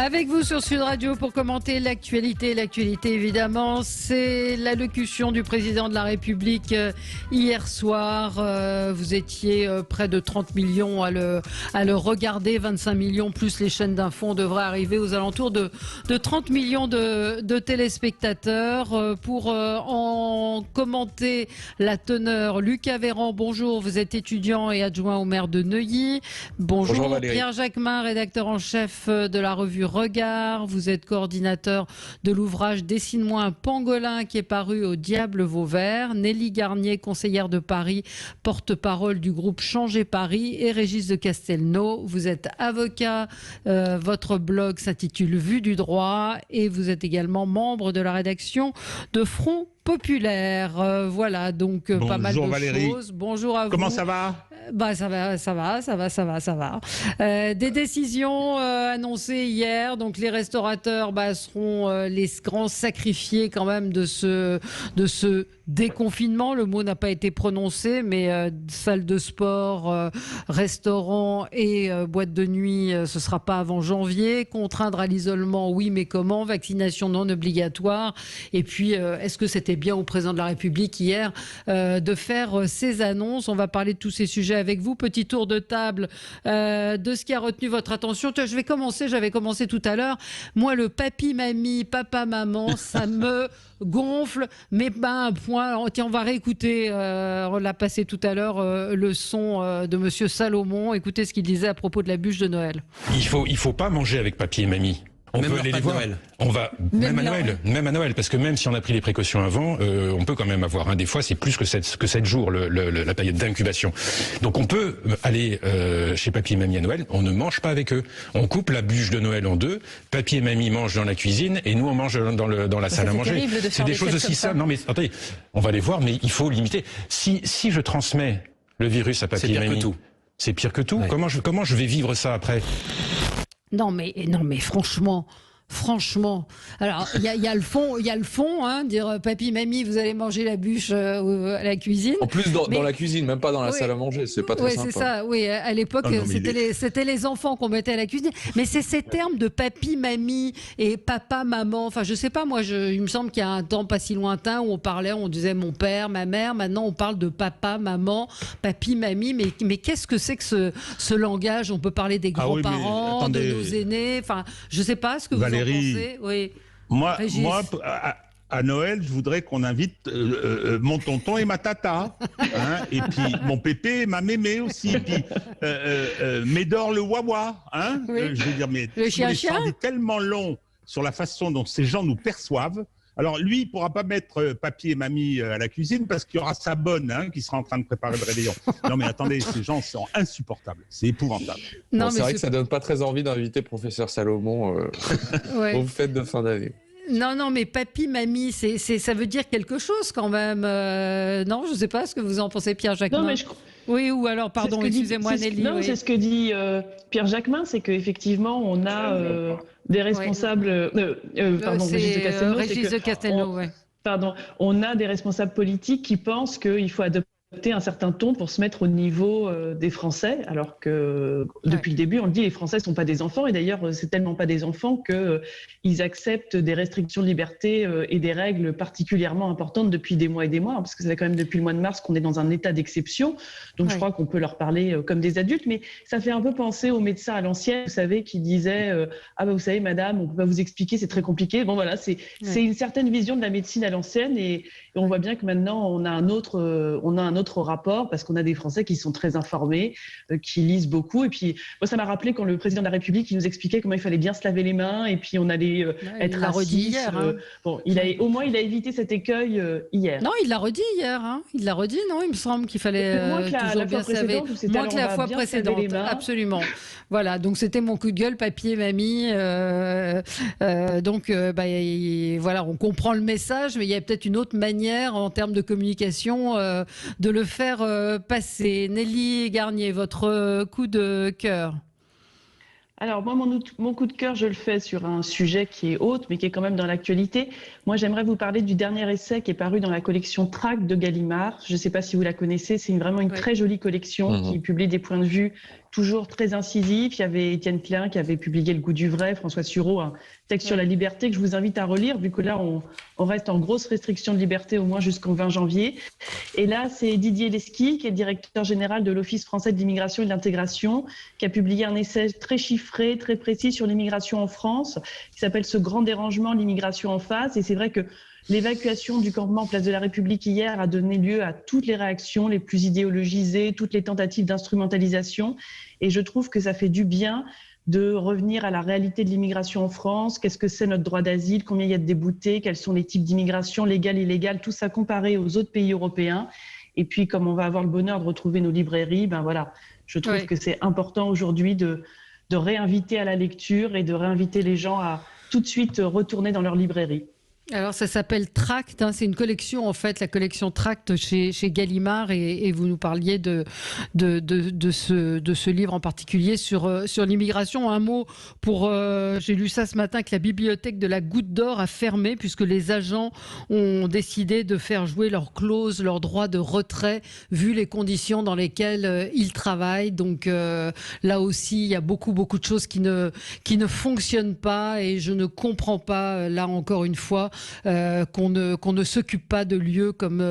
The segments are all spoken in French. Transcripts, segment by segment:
Avec vous sur Sud Radio pour commenter l'actualité. L'actualité, évidemment, c'est l'allocution du président de la République hier soir. Vous étiez près de 30 millions à le regarder. 25 millions plus les chaînes d'infos. On devrait arriver aux alentours de 30 millions de téléspectateurs. Pour en commenter la teneur, Lucas Véran, bonjour. Vous êtes étudiant et adjoint au maire de Neuilly. Bonjour Pierre Jacquemin, rédacteur en chef de la revue Regard. Vous êtes coordinateur de l'ouvrage Dessine-moi un pangolin qui est paru au Diable Vauvert. Nelly Garnier, conseillère de Paris, porte-parole du groupe Changer Paris, et Régis de Castelnau. Vous êtes avocat. Votre blog s'intitule Vue du droit et vous êtes également membre de la rédaction de Front Populaire. Voilà, donc bonjour, pas mal de Valérie. choses. Bonjour à vous. Comment ça va ? Ça va. Des décisions annoncées hier. Donc les restaurateurs seront les grands sacrifiés quand même de ce déconfinement. Le mot n'a pas été prononcé, mais salle de sport, restaurant et boîte de nuit, ce sera pas avant janvier. Contraindre à l'isolement, oui, mais comment ? Vaccination non obligatoire. Et puis, est-ce que c'était bien au président de la République hier de faire ces annonces ? On va parler de tous ces sujets avec vous. Petit tour de table de ce qui a retenu votre attention. Je vais commencer, j'avais commencé tout à l'heure. Moi, le papy, mamie, papa, maman, ça me gonfle, mais pas un point. Alors, tiens, on va réécouter, on l'a passé tout à l'heure, le son de Monsieur Salomon. Écoutez ce qu'il disait à propos de la bûche de Noël. Il faut pas manger avec papy et mamie. On même peut aller les voir. Noël. On va même à Noël, parce que même si on a pris les précautions avant, on peut quand même avoir des fois c'est plus que 7 jours la période d'incubation. Donc on peut aller chez papy et mamie à Noël. On ne mange pas avec eux. On coupe la bûche de Noël en deux. Papy et mamie mangent dans la cuisine et nous on mange dans la salle à manger. C'est des choses aussi simples. Non mais attendez, on va les voir, mais il faut limiter. Si je transmets le virus à papy et mamie, c'est pire que tout. Ouais. Comment je vais vivre ça après ? Non mais franchement. Alors il y a le fond, hein, dire papy, mamie, vous allez manger la bûche à la cuisine. En plus dans la cuisine, même pas dans la salle à manger, c'est pas très sympa. Oui, c'est ça. Oui, à l'époque c'était les enfants qu'on mettait à la cuisine. Mais c'est ces termes de papy, mamie et papa, maman. Enfin, je sais pas. Moi, il me semble qu'il y a un temps pas si lointain où on disait mon père, ma mère. Maintenant, on parle de papa, maman, papy, mamie. Mais qu'est-ce que c'est que ce langage ? On peut parler des grands-parents, de nos aînés. Enfin, je sais pas ce que vous en pensez. Oui. Moi, à Noël, je voudrais qu'on invite mon tonton et ma tata, hein, et puis mon pépé et ma mémé aussi, et puis Médor le wawa, hein. Oui. Je veux dire, mais le chien est tellement long sur la façon dont ces gens nous perçoivent. Alors lui, il pourra pas mettre papy et mamie à la cuisine parce qu'il y aura sa bonne qui sera en train de préparer le réveillon. Non mais attendez, ces gens sont insupportables, c'est épouvantable. Non, c'est vrai que ça donne pas très envie d'inviter professeur Salomon aux fêtes de fin d'année. Non, mais papy, mamie, ça veut dire quelque chose quand même. Non, je ne sais pas ce que vous en pensez, Pierre Jacquemin. Non, mais Oui, ou alors, pardon, excusez-moi, Nelly. Non, c'est ce que dit Pierre Jacquemin, c'est qu'effectivement, on a des responsables... Régis de Castelnau, oui. Pardon, on a des responsables politiques qui pensent qu'il faut adopter un certain ton pour se mettre au niveau des Français, alors que depuis le début, on le dit, les Français ne sont pas des enfants, et d'ailleurs, c'est tellement pas des enfants qu'ils acceptent des restrictions de liberté et des règles particulièrement importantes depuis des mois et des mois, parce que ça fait quand même depuis le mois de mars qu'on est dans un état d'exception, donc je crois qu'on peut leur parler comme des adultes, mais ça fait un peu penser aux médecins à l'ancienne, vous savez, qui disaient vous savez, madame, on peut pas vous expliquer, c'est très compliqué. Bon voilà, c'est une certaine vision de la médecine à l'ancienne, et on voit bien que maintenant, on a un autre rapport, parce qu'on a des Français qui sont très informés, qui lisent beaucoup. Et puis, moi, ça m'a rappelé quand le président de la République il nous expliquait comment il fallait bien se laver les mains, et puis on allait être assis. Hier, au moins, il a évité cet écueil hier. Non, il l'a redit hier. Il l'a redit, non ? Il me semble qu'il fallait moins que la fois précédente, moins que la fois précédente. Absolument. Voilà, donc c'était mon coup de gueule, papy et mamie. Voilà, on comprend le message, mais il y a peut-être une autre manière en termes de communication de le faire passer. Nelly Garnier, votre coup de cœur. Alors moi, mon coup de cœur, je le fais sur un sujet qui est autre, mais qui est quand même dans l'actualité. Moi, j'aimerais vous parler du dernier essai qui est paru dans la collection Trac de Gallimard. Je ne sais pas si vous la connaissez, c'est vraiment une très jolie collection qui publie des points de vue toujours très incisif. Il y avait Étienne Klein qui avait publié Le goût du vrai, François Sureau, un texte sur la liberté que je vous invite à relire, vu que là, on reste en grosse restriction de liberté au moins jusqu'au 20 janvier. Et là, c'est Didier Lesky, qui est directeur général de l'Office français de l'immigration et de l'intégration, qui a publié un essai très chiffré, très précis sur l'immigration en France, qui s'appelle « Ce grand dérangement, l'immigration en face ». Et c'est vrai que l'évacuation du campement Place de la République hier a donné lieu à toutes les réactions les plus idéologisées, toutes les tentatives d'instrumentalisation. Et je trouve que ça fait du bien de revenir à la réalité de l'immigration en France. Qu'est-ce que c'est notre droit d'asile? Combien il y a de déboutés? Quels sont les types d'immigration légale, illégale? Tout ça comparé aux autres pays européens. Et puis, comme on va avoir le bonheur de retrouver nos librairies, ben voilà, je trouve que c'est important aujourd'hui de réinviter à la lecture et de réinviter les gens à tout de suite retourner dans leur librairie. Alors ça s'appelle Tract, c'est une collection en fait, la collection Tract chez Gallimard et vous nous parliez de ce livre en particulier sur l'immigration. Un mot pour, j'ai lu ça ce matin, que la bibliothèque de la Goutte d'Or a fermé puisque les agents ont décidé de faire jouer leur clause, leur droit de retrait vu les conditions dans lesquelles ils travaillent. Donc là aussi il y a beaucoup de choses qui ne fonctionnent pas et je ne comprends pas là encore une fois qu'on ne s'occupe pas de lieux comme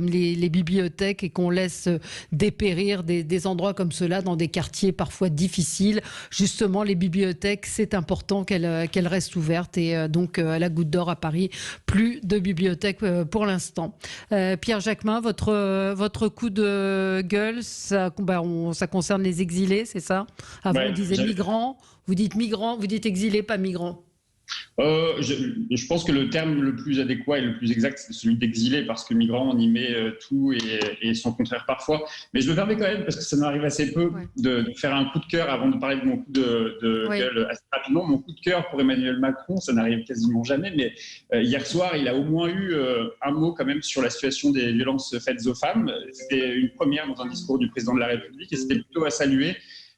les bibliothèques et qu'on laisse dépérir des endroits comme cela dans des quartiers parfois difficiles. Justement, les bibliothèques, c'est important qu'elles restent ouvertes et donc à la Goutte d'Or à Paris, plus de bibliothèques pour l'instant. Pierre Jacquemin, votre coup de gueule, ça concerne les exilés, c'est ça? Avant, on disait migrants, vous dites exilés, pas migrants. Je pense que le terme le plus adéquat et le plus exact, c'est celui d'exilé, parce que migrant, on y met tout et son contraire parfois. Mais je me permets quand même, parce que ça m'arrive assez peu, de faire un coup de cœur avant de parler de mon coup de gueule assez rapidement. Mon coup de cœur pour Emmanuel Macron, ça n'arrive quasiment jamais, mais hier soir, il a au moins eu un mot quand même sur la situation des violences faites aux femmes. C'était une première dans un discours du président de la République et c'était plutôt à saluer.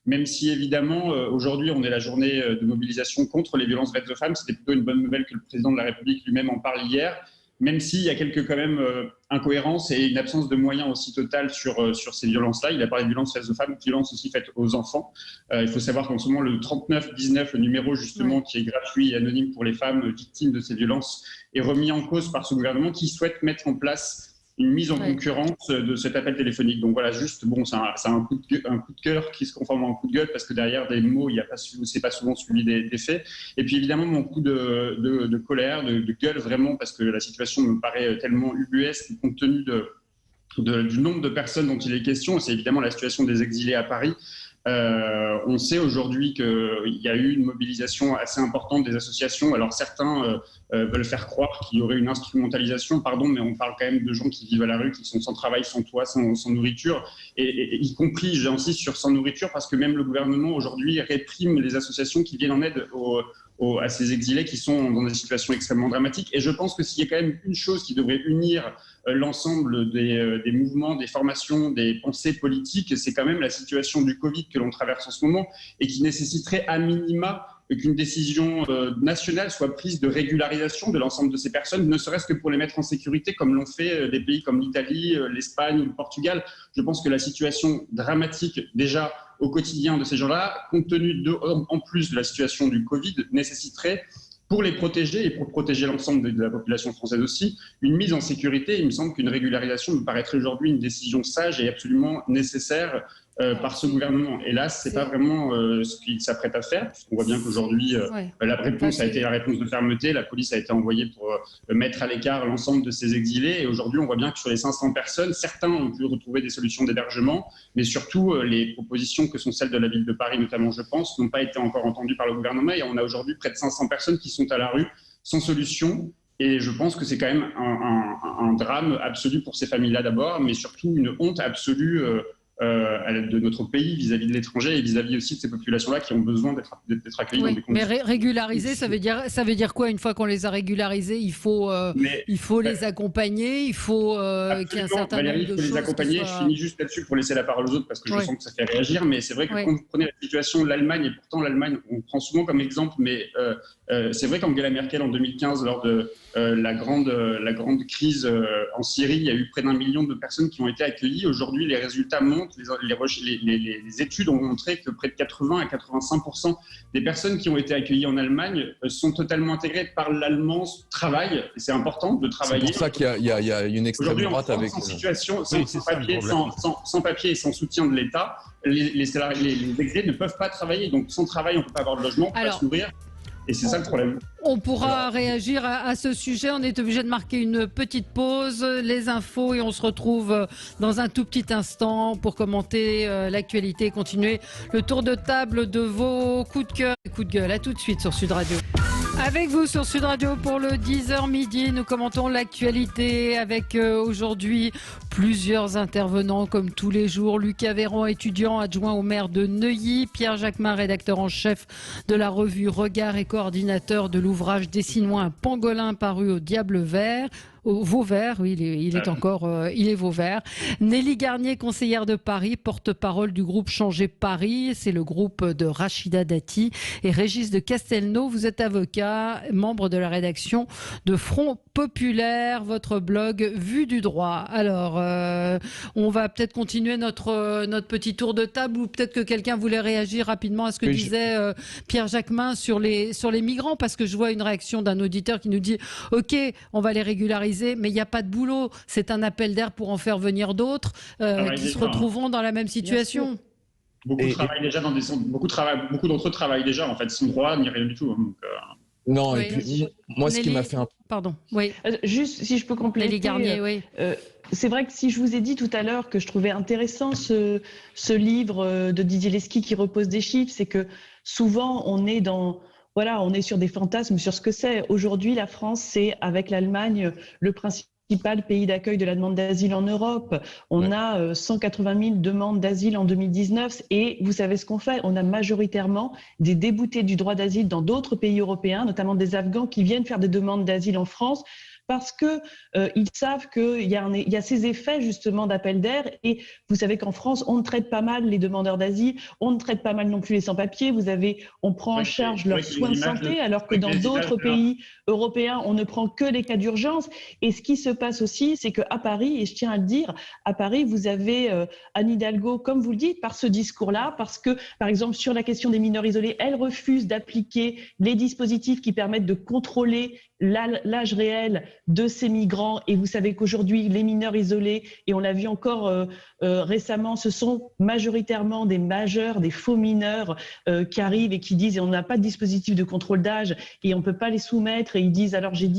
Même si, évidemment, aujourd'hui, on est la journée de mobilisation contre les violences faites aux femmes, c'était plutôt une bonne nouvelle que le président de la République lui-même en parle hier, même s'il y a quelques quand même incohérences et une absence de moyens aussi totale sur ces violences-là. Il a parlé de violences faites aux femmes, violences aussi faites aux enfants. Il faut savoir qu'en ce moment, le 3919, le numéro justement qui est gratuit et anonyme pour les femmes victimes de ces violences, est remis en cause par ce gouvernement qui souhaite mettre en place une mise en concurrence de cet appel téléphonique. Donc voilà, juste, c'est un coup de cœur qui se conforme à un coup de gueule parce que derrière des mots, c'est pas souvent suivi des faits. Et puis évidemment, mon coup de colère, de gueule vraiment, parce que la situation me paraît tellement ubuesque compte tenu du nombre de personnes dont il est question. C'est évidemment la situation des exilés à Paris. On sait aujourd'hui qu'il y a eu une mobilisation assez importante des associations. Alors certains veulent faire croire qu'il y aurait une instrumentalisation, mais on parle quand même de gens qui vivent à la rue, qui sont sans travail, sans toit, sans nourriture, et y compris, j'insiste sur sans nourriture, parce que même le gouvernement aujourd'hui réprime les associations qui viennent en aide à ces exilés qui sont dans des situations extrêmement dramatiques. Et je pense que s'il y a quand même une chose qui devrait unir l'ensemble des mouvements, des formations, des pensées politiques, c'est quand même la situation du Covid que l'on traverse en ce moment et qui nécessiterait à minima qu'une décision nationale soit prise de régularisation de l'ensemble de ces personnes, ne serait-ce que pour les mettre en sécurité, comme l'ont fait des pays comme l'Italie, l'Espagne ou le Portugal. Je pense que la situation dramatique déjà au quotidien de ces gens-là, compte tenu en plus de la situation du Covid, nécessiterait, pour les protéger et pour protéger l'ensemble de la population française aussi, une mise en sécurité. Il me semble qu'une régularisation me paraîtrait aujourd'hui une décision sage et absolument nécessaire par ce gouvernement. Hélas, c'est pas vraiment ce qu'il s'apprête à faire, puisqu'on voit bien qu'aujourd'hui, la réponse a été la réponse de fermeté. La police a été envoyée pour mettre à l'écart l'ensemble de ces exilés. Et aujourd'hui, on voit bien que sur les 500 personnes, certains ont pu retrouver des solutions d'hébergement, mais surtout, les propositions que sont celles de la ville de Paris, notamment, je pense, n'ont pas été encore entendues par le gouvernement. Et on a aujourd'hui près de 500 personnes qui sont à la rue sans solution. Et je pense que c'est quand même un drame absolu pour ces familles-là d'abord, mais surtout une honte absolue de notre pays vis-à-vis de l'étranger et vis-à-vis aussi de ces populations-là qui ont besoin d'être accueillies dans des conditions. Mais régulariser, ça veut dire quoi? Une fois qu'on les a régularisés, il faut les accompagner, il faut qu'il y ait un certain nombre de choses. Il faut les accompagner. Je finis juste là-dessus pour laisser la parole aux autres parce que je sens que ça fait réagir. Mais c'est vrai que quand vous prenez la situation de l'Allemagne, et pourtant l'Allemagne, on prend souvent comme exemple, mais c'est vrai qu'Angela Merkel en 2015, lors de la grande crise en Syrie, il y a eu près d'1 million de personnes qui ont été accueillies. Aujourd'hui, les résultats montrent honte. Les études ont montré que près de 80 à 85% des personnes qui ont été accueillies en Allemagne sont totalement intégrées par l'allemand, travaillent. C'est important de travailler. C'est pour ça qu'il y a une extrême droite avec... Sans situation, sans papier et sans soutien de l'État, les exilés ne peuvent pas travailler. Donc sans travail, on ne peut pas avoir de logement, on ne peut pas se nourrir. Et c'est ça le problème. On pourra réagir à ce sujet. On est obligé de marquer une petite pause, les infos, et on se retrouve dans un tout petit instant pour commenter l'actualité et continuer le tour de table de vos coups de cœur et coups de gueule. À tout de suite sur Sud Radio. Avec vous sur Sud Radio pour le 10h midi, nous commentons l'actualité avec aujourd'hui plusieurs intervenants comme tous les jours. Lucas Véran, étudiant adjoint au maire de Neuilly. Pierre Jacquemin, rédacteur en chef de la revue Regard et coordinateur de l'ouvrage Dessine-moi un pangolin paru au Diable Vert. Vauvert, oui, il est Vauvert. Nelly Garnier, conseillère de Paris, porte-parole du groupe Changer Paris. C'est le groupe de Rachida Dati. Et Régis de Castelnau, vous êtes avocat, membre de la rédaction de Front Populaire, votre blog Vue du droit. Alors, on va peut-être continuer notre petit tour de table, ou peut-être que quelqu'un voulait réagir rapidement à ce que disait Pierre Jacquemin sur les migrants, parce que je vois une réaction d'un auditeur qui nous dit « Ok, on va les régulariser, mais il n'y a pas de boulot. C'est un appel d'air pour en faire venir d'autres qui se retrouveront dans la même situation. » Beaucoup d'entre eux travaillent déjà, en fait, sans droit ni rien du tout. Donc, Non, oui. Et puis, moi, ce qui m'a fait un... Pardon, oui. Juste, si je peux compléter. Nelly Garnier, oui. C'est vrai que si je vous ai dit tout à l'heure que je trouvais intéressant ce livre de Didier Lesky qui repose des chiffres, c'est que souvent, on est sur des fantasmes sur ce que c'est. Aujourd'hui, la France, c'est, avec l'Allemagne, le principal pays d'accueil de la demande d'asile en Europe. On a 180 000 demandes d'asile en 2019. Et vous savez ce qu'on fait? On a majoritairement des déboutés du droit d'asile dans d'autres pays européens, notamment des Afghans qui viennent faire des demandes d'asile en France, parce que ils savent qu'il y a ces effets justement d'appel d'air. Et vous savez qu'en France, on traite pas mal les demandeurs d'asile, on ne traite pas mal non plus les sans-papiers. On prend en charge leurs soins de santé, alors que dans d'autres pays européens, on ne prend que les cas d'urgence. Et ce qui se passe aussi, c'est qu'à Paris, et je tiens à le dire, à Paris, vous avez Anne Hidalgo, comme vous le dites, par ce discours-là, parce que, par exemple, sur la question des mineurs isolés, elle refuse d'appliquer les dispositifs qui permettent de contrôler l'âge réel de ces migrants. Et vous savez qu'aujourd'hui, les mineurs isolés, et on l'a vu encore récemment, ce sont majoritairement des majeurs, des faux mineurs qui arrivent et qui disent, et on n'a pas de dispositif de contrôle d'âge et on ne peut pas les soumettre, et ils disent alors j'ai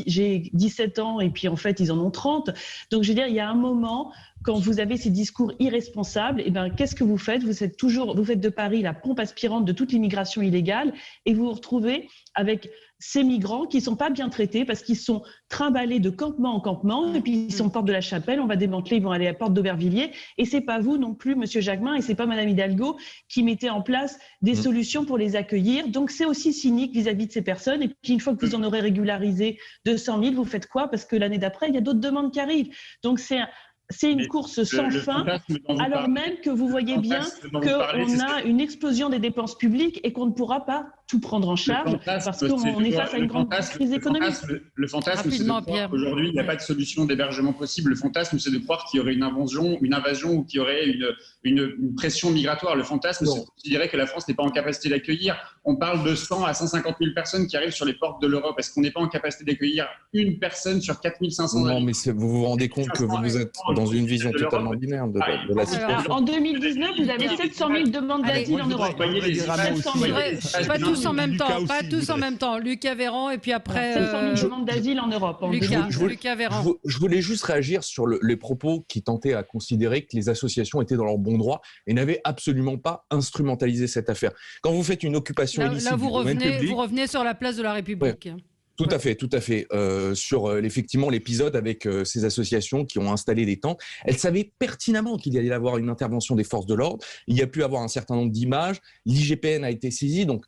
17 ans et puis en fait ils en ont 30. Donc je veux dire, il y a un moment, quand vous avez ces discours irresponsables, eh ben, qu'est-ce que vous faites? Vous faites de Paris la pompe aspirante de toute l'immigration illégale, et vous vous retrouvez avec ces migrants qui ne sont pas bien traités parce qu'ils sont trimballés de campement en campement, et puis ils sont porte de la Chapelle, on va démanteler, ils vont aller à Porte d'Aubervilliers, et c'est pas vous non plus, Monsieur Jacquemin, et c'est pas Madame Hidalgo qui mettez en place des solutions pour les accueillir. Donc c'est aussi cynique vis-à-vis de ces personnes. Et puis une fois que vous en aurez régularisé 200 000, vous faites quoi? Parce que l'année d'après, il y a d'autres demandes qui arrivent. Donc c'est une course sans fin, alors même que vous voyez bien qu'on a une explosion des dépenses publiques et qu'on ne pourra pas tout prendre en charge parce qu'on est face à une grande crise économique. Le fantasme, c'est de croire qu'aujourd'hui, il n'y a pas de solution d'hébergement possible. Le fantasme, c'est de croire qu'il y aurait une invasion ou qu'il y aurait une pression migratoire. Le fantasme, c'est de considérer que la France n'est pas en capacité d'accueillir. On parle de 100 à 150 000 personnes qui arrivent sur les portes de l'Europe. Est-ce qu'on n'est pas en capacité d'accueillir une personne sur 4 500 Non, mais vous vous rendez compte que vous êtes dans une vision totalement binaire de la situation. En 2019, vous avez 700 000 demandes d'asile en Europe. 700 000. Pas tous en même temps. Lucas Véran, et puis après... 700 000 demandes d'asile en Europe. Lucas Véran. Je voulais juste réagir sur les propos qui tentaient à considérer que les associations étaient dans leur bon droit et n'avaient absolument pas instrumentalisé cette affaire. Quand vous faites une occupation illicite là, du domaine public... vous revenez sur la place de la République. Ouais. Tout à fait. Sur effectivement l'épisode avec ces associations qui ont installé des tentes, elles savaient pertinemment qu'il y allait y avoir une intervention des forces de l'ordre. Il y a pu avoir un certain nombre d'images. L'IGPN a été saisi. Donc,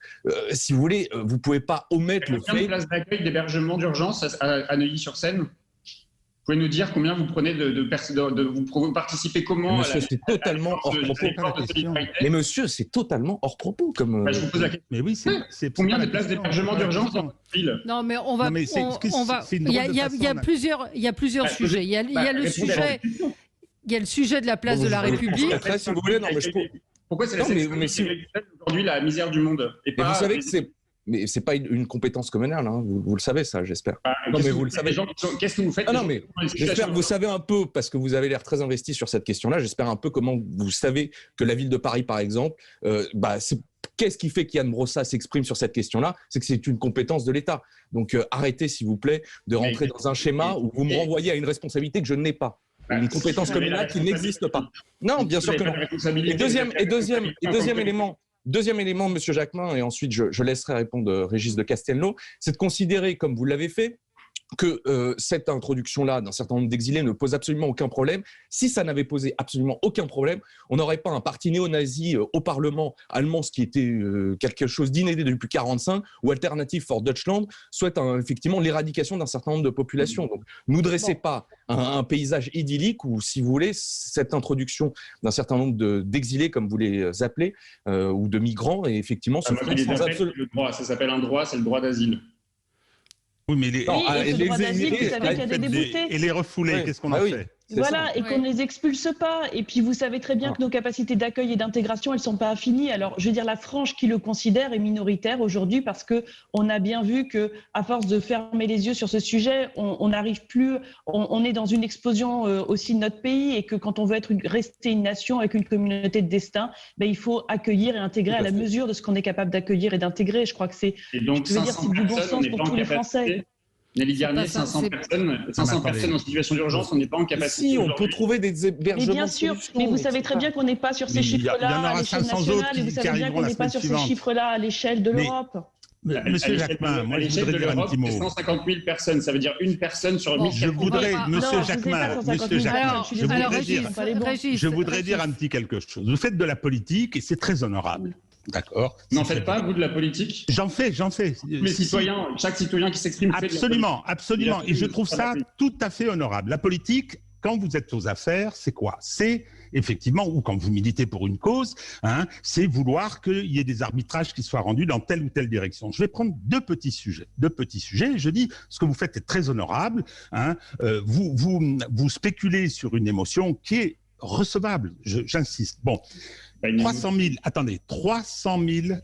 si vous voulez, vous pouvez pas omettre le fait. Combien de places d'accueil d'hébergement d'urgence à Neuilly-sur-Seine? Vous pouvez nous dire combien vous prenez vous participez comment? Monsieur, c'est totalement hors propos. Mais monsieur, c'est totalement hors propos. Je vous pose la question. Mais oui, c'est combien de places d'hébergement d'urgence dans votre ville? Non, mais on va. Il y a plusieurs sujets. Il y a le sujet. Il y a le sujet de la place de la République. Après, si vous voulez, non, mais je... Pourquoi c'est la sexualité aujourd'hui la misère du monde et Mais pas, vous savez que c'est pas une compétence communale, hein. Vous le savez ça, j'espère. Non, mais vous le savez. Qu'est-ce que vous faites? Non, mais j'espère que vous savez un peu, parce que vous avez l'air très investi sur cette question-là, j'espère un peu comment vous savez que la ville de Paris, par exemple, qu'est-ce qui fait qu'Yann Brossat s'exprime sur cette question-là? C'est que c'est une compétence de l'État. Donc arrêtez, s'il vous plaît, de rentrer dans un schéma où vous me renvoyez à une responsabilité que je n'ai pas. Une compétence communale qui n'existe pas. Non, bien sûr que non. Deuxième élément, Monsieur Jacquemin, et ensuite je laisserai répondre Régis de Castelnau, c'est de considérer, comme vous l'avez fait, que cette introduction-là d'un certain nombre d'exilés ne pose absolument aucun problème. Si ça n'avait posé absolument aucun problème, on n'aurait pas un parti néo-nazi au Parlement allemand, ce qui était quelque chose d'inédit depuis 1945, ou Alternative for Deutschland souhaite effectivement l'éradication d'un certain nombre de populations. Donc, ne dressez pas un paysage idyllique où, si vous voulez, cette introduction d'un certain nombre d'exilés, comme vous les appelez, ou de migrants, et effectivement, ça s'appelle un droit, c'est le droit d'asile. Oui, mais les exilés, et les refoulés, qu'est-ce qu'on en fait? Voilà, et qu'on ne les expulse pas. Et puis, vous savez très bien que nos capacités d'accueil et d'intégration, elles ne sont pas infinies. Alors, je veux dire, la frange qui le considère est minoritaire aujourd'hui parce qu'on a bien vu qu'à force de fermer les yeux sur ce sujet, on n'arrive plus, on est dans une explosion aussi de notre pays et que quand on veut rester une nation avec une communauté de destin, il faut accueillir et intégrer à la mesure de ce qu'on est capable d'accueillir et d'intégrer. Je crois que c'est du bon sens pour tous les Français. Nelly Garnier, 500 personnes en situation d'urgence, on n'est pas en capacité. Si, on peut trouver des hébergements. Mais bien sûr, mais vous savez très bien qu'on n'est pas sur ces chiffres-là à l'échelle nationale, et vous savez bien qu'on n'est pas sur ces chiffres-là à l'échelle de l'Europe. Monsieur Jacquemin, moi je voudrais dire un petit mot. 150 000 personnes, ça veut dire une personne sur 1000. Je voudrais, Monsieur Jacquemin, je voudrais dire un petit quelque chose. Vous faites de la politique et c'est très honorable. D'accord. N'en faites pas, vous, de la politique? J'en fais. Les citoyens, chaque citoyen qui s'exprime fait de la politique. Absolument. Et je trouve ça tout à fait honorable. La politique, quand vous êtes aux affaires, c'est quoi? C'est effectivement, ou quand vous militez pour une cause, c'est vouloir qu'il y ait des arbitrages qui soient rendus dans telle ou telle direction. Je vais prendre deux petits sujets. Je dis, ce que vous faites est très honorable. Vous spéculez sur une émotion qui est recevable. J'insiste. Bon. 300 000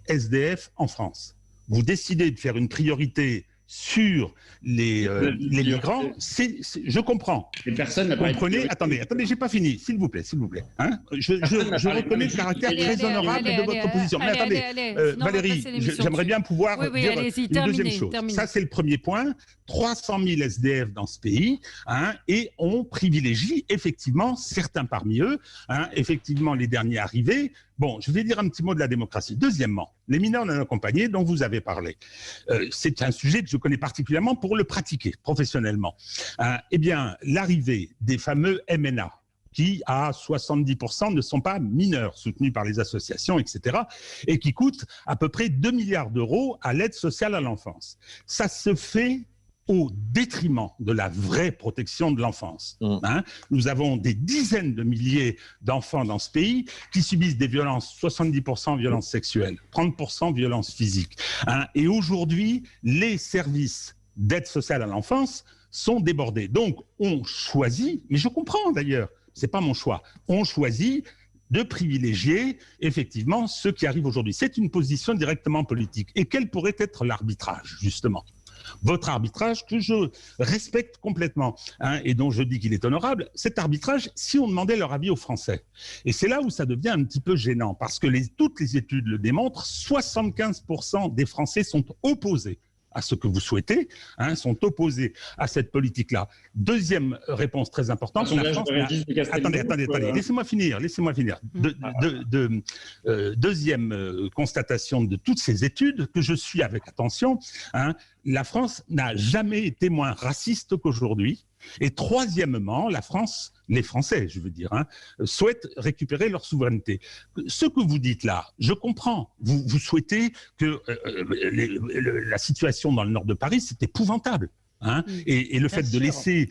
SDF en France. Vous décidez de faire une priorité sur les migrants, je comprends. Comprenez, attendez, j'ai pas fini, s'il vous plaît. Je reconnais le caractère très honorable de votre position. Mais attendez, Valérie, j'aimerais bien pouvoir dire une deuxième chose. Ça, c'est le premier point. 300 000 SDF dans ce pays, et on privilégie effectivement certains parmi eux, effectivement les derniers arrivés. Bon, je vais dire un petit mot de la démocratie. Deuxièmement, les mineurs non accompagnés dont vous avez parlé. C'est un sujet que je connais particulièrement pour le pratiquer professionnellement. Eh bien, l'arrivée des fameux MNA, qui à 70% ne sont pas mineurs, soutenus par les associations, etc., et qui coûtent à peu près 2 milliards d'euros à l'aide sociale à l'enfance. Ça se fait au détriment de la vraie protection de l'enfance. Nous avons des dizaines de milliers d'enfants dans ce pays qui subissent des violences, 70% violences sexuelles, 30% violences physiques. Et aujourd'hui, les services d'aide sociale à l'enfance sont débordés. Donc, on choisit, mais je comprends d'ailleurs, c'est pas mon choix, on choisit de privilégier effectivement ceux qui arrivent aujourd'hui. C'est une position directement politique. Et quel pourrait être l'arbitrage, justement ? Votre arbitrage, que je respecte complètement, et dont je dis qu'il est honorable, cet arbitrage, si on demandait leur avis aux Français. Et c'est là où ça devient un petit peu gênant, parce que toutes les études le démontrent, 75% des Français sont opposés à ce que vous souhaitez, sont opposés à cette politique-là. Deuxième réponse très importante. Attendez, laissez-moi finir. Deuxième constatation de toutes ces études, que je suis avec attention, la France n'a jamais été moins raciste qu'aujourd'hui. Et troisièmement, les Français, je veux dire, souhaitent récupérer leur souveraineté. Ce que vous dites là, je comprends. Vous souhaitez que la situation dans le nord de Paris, c'est épouvantable. Et le fait de laisser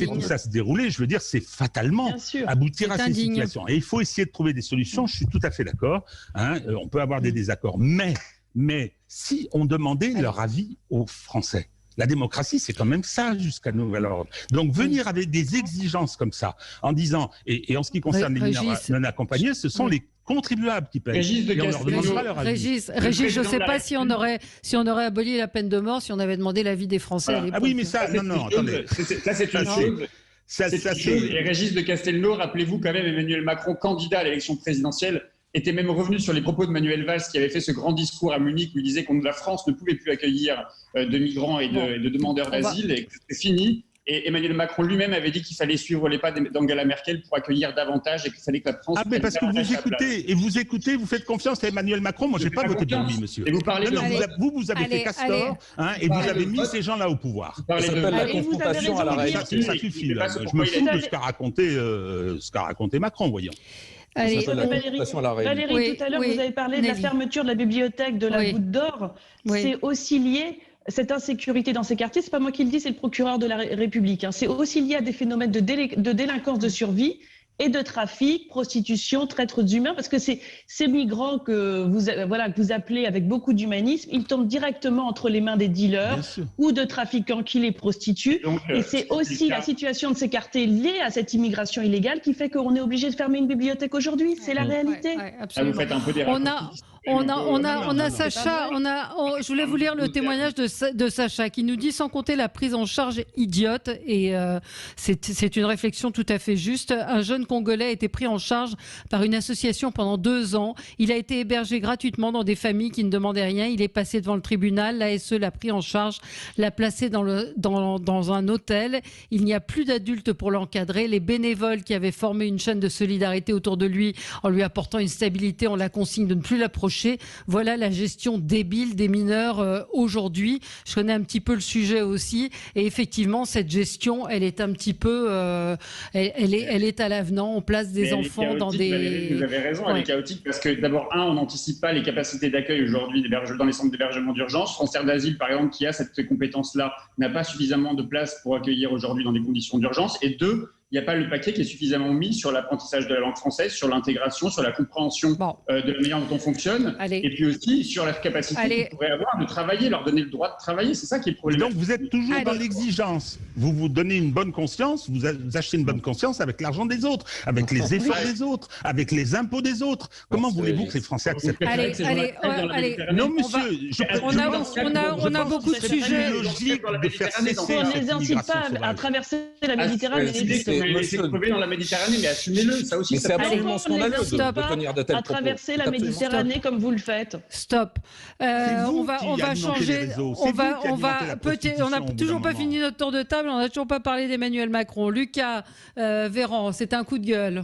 tout ça se dérouler, je veux dire, c'est fatalement aboutir à ces situations. Et il faut essayer de trouver des solutions, je suis tout à fait d'accord. On peut avoir des désaccords. Mais si on demandait leur avis aux Français, La démocratie, c'est quand même ça jusqu'à nouvel ordre. Donc venir avec des exigences comme ça, en disant, et en ce qui concerne les mineurs non accompagnés, ce sont les contribuables qui payent. Régis de Castelnau, Régis, je ne sais pas si on aurait aboli la peine de mort, si on avait demandé l'avis des Français à l'époque. Ah oui, mais ça, non, attendez. Ça, c'est une chose. Et Régis de Castelnau, rappelez-vous quand même, Emmanuel Macron, candidat à l'élection présidentielle, était même revenu sur les propos de Manuel Valls, qui avait fait ce grand discours à Munich où il disait que la France ne pouvait plus accueillir de migrants et de demandeurs d'asile et que c'était fini. Et Emmanuel Macron lui-même avait dit qu'il fallait suivre les pas d'Angela Merkel pour accueillir davantage et qu'il fallait que la France... Ah, mais parce que vous écoutez, vous faites confiance à Emmanuel Macron. Moi, je n'ai pas voté pour lui, monsieur. Et vous parlez vous avez fait Castor, et vous avez mis ces gens-là au pouvoir. Ça s'appelle la confrontation à la réalité. Ça suffit, là. Je me fous de ce qu'a raconté Macron, voyons. Valérie, tout à l'heure, vous avez parlé de la fermeture de la bibliothèque de la Goutte d'Or. C'est aussi lié... Cette insécurité dans ces quartiers, c'est pas moi qui le dis, c'est le procureur de la République. C'est aussi lié à des phénomènes de délinquance de survie et de trafic, prostitution, traite d'humains, parce que ces migrants que vous appelez avec beaucoup d'humanisme, ils tombent directement entre les mains des dealers ou de trafiquants qui les prostituent. Donc, et c'est aussi la situation de ces quartiers liée à cette immigration illégale qui fait qu'on est obligé de fermer une bibliothèque aujourd'hui. C'est la réalité. Vous faites un peu des On a Sacha, je voulais vous lire le témoignage de Sacha qui nous dit, sans compter la prise en charge idiote, et c'est une réflexion tout à fait juste, un jeune Congolais a été pris en charge par une association pendant 2 ans. Il a été hébergé gratuitement dans des familles qui ne demandaient rien. Il est passé devant le tribunal. L'ASE l'a pris en charge, l'a placé dans un hôtel. Il n'y a plus d'adultes pour l'encadrer. Les bénévoles qui avaient formé une chaîne de solidarité autour de lui en lui apportant une stabilité, on la consigne de ne plus l'approcher. Voilà la gestion débile des mineurs aujourd'hui. Je connais un petit peu le sujet aussi. Et effectivement, cette gestion, elle est un petit peu... elle est à l'avenant. On place des enfants dans des... Vous avez raison, elle est chaotique parce que d'abord, on n'anticipe pas les capacités d'accueil aujourd'hui dans les centres d'hébergement d'urgence. France Terre d'Asile, par exemple, qui a cette compétence-là, n'a pas suffisamment de place pour accueillir aujourd'hui dans des conditions d'urgence. Et 2, il n'y a pas le paquet qui est suffisamment mis sur l'apprentissage de la langue française, sur l'intégration, sur la compréhension de la manière dont on fonctionne, et puis aussi sur la capacité qu'ils pourraient avoir de travailler, leur donner le droit de travailler. C'est ça qui est problématique. Donc vous êtes toujours dans l'exigence. Vous vous donnez une bonne conscience, vous achetez une bonne conscience avec l'argent des autres, avec les efforts des autres, avec les impôts des autres. Comment voulez-vous que les Français acceptent ça? Non, monsieur, on a beaucoup de sujets. On ne les incite pas à traverser la Méditerranée. Laissez crever dans la Méditerranée, mais assumez-le, ça aussi. C'est absolument scandaleux de tenir de tels propos. À traverser la Méditerranée comme vous le faites. Stop. On va changer. On n'a toujours pas fini notre tour de table. On n'a toujours pas parlé d'Emmanuel Macron. Lucas Véran, c'est un coup de gueule.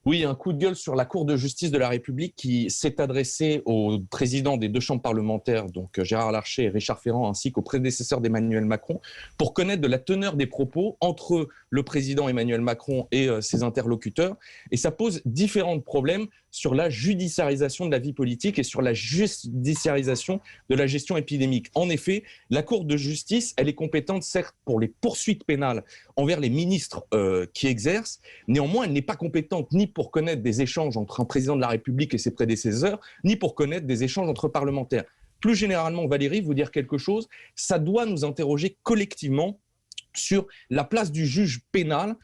Oui, un coup de gueule sur la Cour de justice de la République qui s'est adressée aux présidents des 2 chambres parlementaires, donc Gérard Larcher et Richard Ferrand, ainsi qu'aux prédécesseurs d'Emmanuel Macron, pour connaître de la teneur des propos entre le président Emmanuel Macron et ses interlocuteurs. Et ça pose différents problèmes sur la judiciarisation de la vie politique et sur la judiciarisation de la gestion épidémique. En effet, la Cour de justice, elle est compétente certes pour les poursuites pénales envers les ministres qui exercent, néanmoins elle n'est pas compétente ni pour connaître des échanges entre un président de la République et ses prédécesseurs, ni pour connaître des échanges entre parlementaires. Plus généralement, Valérie, vous dire quelque chose, ça doit nous interroger collectivement sur la place du juge pénal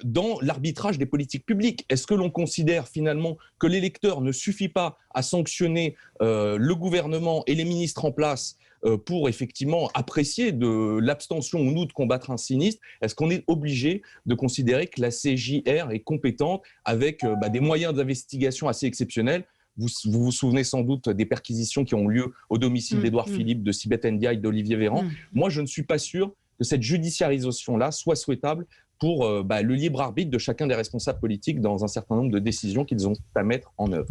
dans l'arbitrage des politiques publiques. Est-ce que l'on considère finalement que l'électeur ne suffit pas à sanctionner le gouvernement et les ministres en place pour effectivement apprécier de l'abstention ou non de combattre un sinistre? Est-ce qu'on est obligé de considérer que la CJR est compétente avec des moyens d'investigation assez exceptionnels? Vous vous souvenez sans doute des perquisitions qui ont lieu au domicile d'Édouard Philippe, de Sibeth Ndiaye, d'Olivier Véran. Moi, je ne suis pas sûr que cette judiciarisation-là soit souhaitable pour le libre arbitre de chacun des responsables politiques dans un certain nombre de décisions qu'ils ont à mettre en œuvre.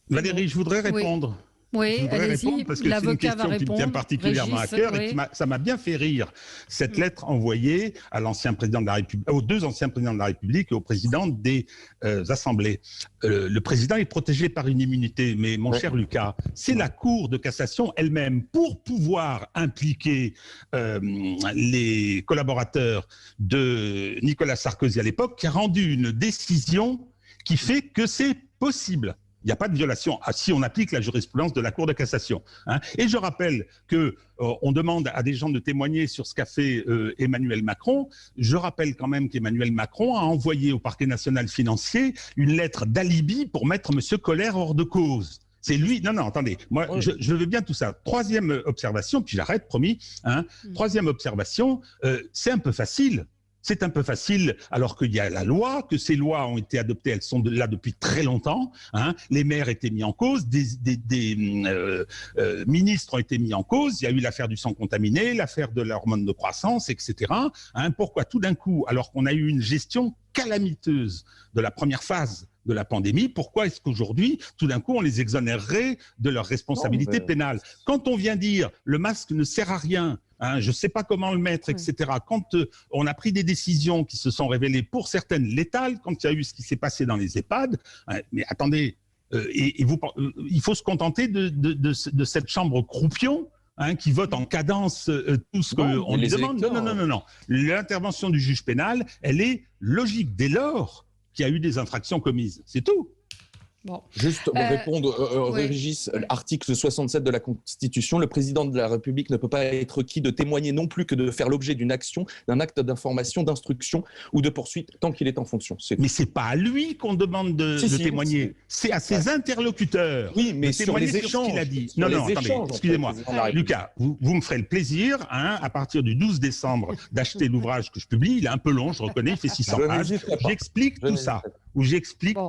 Valérie, je voudrais répondre. Oui, allez-y, parce que c'est une question qui me tient particulièrement à cœur et ça m'a bien fait rire. Cette lettre envoyée à l'ancien président de la République, aux 2 anciens présidents de la République et au président des assemblées. Le président est protégé par une immunité, mais mon cher Lucas, c'est la Cour de cassation elle-même, pour pouvoir impliquer les collaborateurs de Nicolas Sarkozy à l'époque, qui a rendu une décision qui fait que c'est possible. Il n'y a pas de violation si on applique la jurisprudence de la Cour de cassation. Hein. Et je rappelle que on demande à des gens de témoigner sur ce qu'a fait Emmanuel Macron. Je rappelle quand même qu'Emmanuel Macron a envoyé au parquet national financier une lettre d'alibi pour mettre M. Colère hors de cause. C'est lui. Non, attendez. Moi, je veux bien tout ça. Troisième observation, puis j'arrête, promis. Hein. Troisième observation, c'est un peu facile. C'est un peu facile alors qu'il y a la loi, que ces lois ont été adoptées, elles sont là depuis très longtemps. Hein. Les maires étaient mis en cause, des ministres ont été mis en cause. Il y a eu l'affaire du sang contaminé, l'affaire de l'hormone de croissance, etc. Hein. Pourquoi tout d'un coup, alors qu'on a eu une gestion calamiteuse de la première phase de la pandémie, pourquoi est-ce qu'aujourd'hui, tout d'un coup, on les exonérerait de leur responsabilité pénale? Quand on vient dire le masque ne sert à rien, hein, je ne sais pas comment le mettre, etc. Quand on a pris des décisions qui se sont révélées pour certaines létales, quand il y a eu ce qui s'est passé dans les EHPAD, hein, mais attendez, il faut se contenter de cette chambre croupion, hein, qui vote en cadence tout ce qu'on lui demande. Non. L'intervention du juge pénal, elle est logique dès lors qu'il y a eu des infractions commises. C'est tout. Bon. Juste pour répondre, Régis, article 67 de la Constitution, le président de la République ne peut pas être requis de témoigner non plus que de faire l'objet d'une action, d'un acte d'information, d'instruction ou de poursuite tant qu'il est en fonction. Mais c'est pas à lui qu'on demande de témoigner, c'est à ses interlocuteurs. Oui, mais de sur témoigner les sur échanges. ce qu'il a dit. Non, attendez, excusez-moi. Lucas, vous me ferez le plaisir, hein, à partir du 12 décembre, d'acheter l'ouvrage que je publie. Il est un peu long, je reconnais, il fait 600 pages. J'explique tout ça.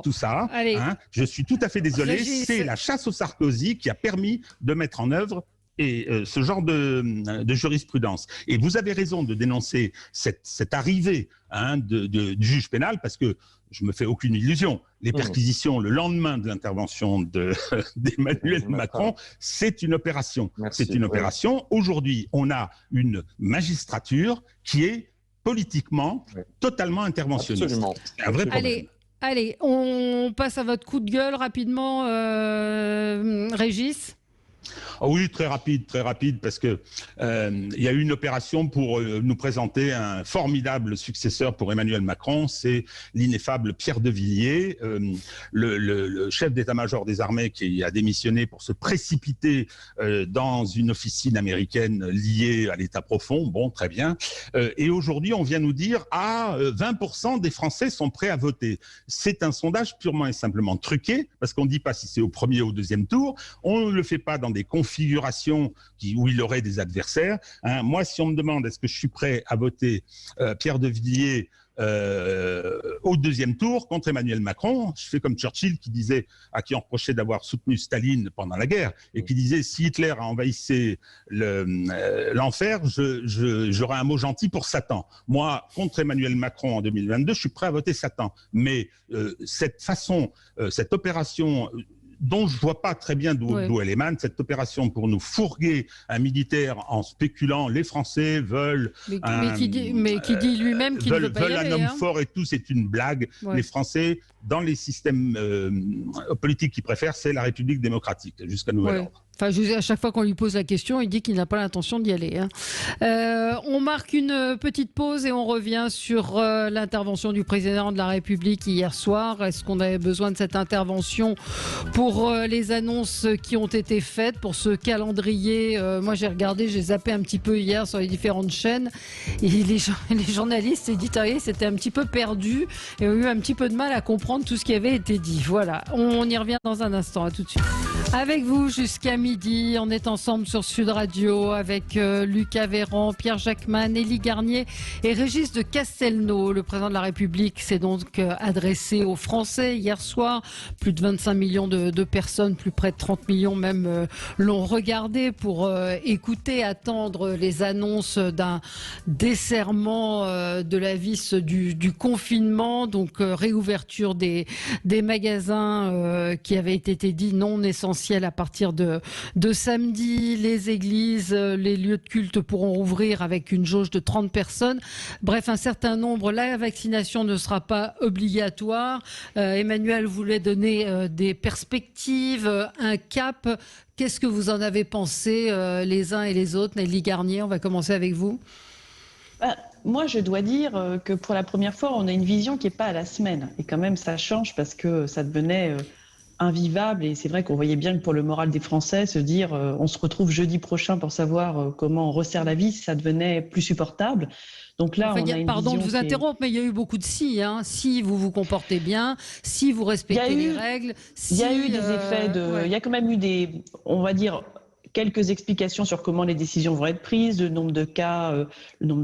Tout ça. Hein, je suis tout à fait désolé. C'est la chasse au Sarkozy qui a permis de mettre en œuvre ce genre de jurisprudence. Et vous avez raison de dénoncer cette arrivée, hein, du juge pénal, parce que je me fais aucune illusion. Les perquisitions le lendemain de l'intervention d'Emmanuel Macron, c'est une opération. C'est une opération. Aujourd'hui, on a une magistrature qui est politiquement totalement interventionniste. Absolument. C'est un vrai problème. Allez, on passe à votre coup de gueule rapidement, Régis. Oh oui, très rapide, parce que il y a eu une opération pour nous présenter un formidable successeur pour Emmanuel Macron, c'est l'ineffable Pierre de Villiers, le chef d'état-major des armées qui a démissionné pour se précipiter dans une officine américaine liée à l'État profond. Bon, très bien. Et aujourd'hui, on vient nous dire 20% des Français sont prêts à voter. C'est un sondage purement et simplement truqué, parce qu'on ne dit pas si c'est au premier ou au deuxième tour. On ne le fait pas dans des configurations où il aurait des adversaires. Hein. Moi, si on me demande est-ce que je suis prêt à voter Pierre de Villiers au deuxième tour contre Emmanuel Macron, je fais comme Churchill à qui on reprochait d'avoir soutenu Staline pendant la guerre, et qui disait si Hitler a envahi l'enfer, j'aurais un mot gentil pour Satan. Moi, contre Emmanuel Macron en 2022, je suis prêt à voter Satan. Mais cette opération dont je ne vois pas très bien d'où elle émane, cette opération pour nous fourguer un militaire en spéculant les Français veulent qui dit lui-même qu'il ne veut pas y aller, un homme fort et tout, c'est une blague. Les Français, dans les systèmes politiques qu'ils préfèrent, c'est la République démocratique, jusqu'à nouvel ordre. Enfin, à chaque fois qu'on lui pose la question, il dit qu'il n'a pas l'intention d'y aller. Hein. On marque une petite pause et on revient sur l'intervention du président de la République hier soir. Est-ce qu'on avait besoin de cette intervention pour les annonces qui ont été faites, pour ce calendrier? Moi, j'ai zappé un petit peu hier sur les différentes chaînes. Et les journalistes éditorialistes étaient un petit peu perdus et ont eu un petit peu de mal à comprendre tout ce qui avait été dit. Voilà, on y revient dans un instant. À tout de suite. Avec vous jusqu'à midi, on est ensemble sur Sud Radio avec Lucas Véran, Pierre Jacquemin, Élie Garnier et Régis de Castelnau. Le président de la République s'est donc adressé aux Français hier soir. Plus de 25 millions de personnes, plus près de 30 millions même, l'ont regardé pour écouter, attendre les annonces d'un desserrement de la vis du confinement, donc réouverture des magasins qui avaient été dit non essentiels à partir de samedi. Les églises, les lieux de culte pourront rouvrir avec une jauge de 30 personnes. Bref, un certain nombre. La vaccination ne sera pas obligatoire. Emmanuel voulait donner des perspectives, un cap. Qu'est-ce que vous en avez pensé les uns et les autres? Nelly Garnier, on va commencer avec vous. Moi, je dois dire que pour la première fois, on a une vision qui n'est pas à la semaine. Et quand même, ça change parce que ça devenait invivable. Et c'est vrai qu'on voyait bien que pour le moral des Français, se dire on se retrouve jeudi prochain pour savoir comment on resserre la vis, ça devenait plus supportable. Donc là, on a une pardon de vision vous interrompre, mais il y a eu beaucoup de si. Hein. Si vous vous comportez bien, si vous respectez les règles. Il y a eu des effets il y a quand même eu on va dire, quelques explications sur comment les décisions vont être prises, le nombre de cas, le nombre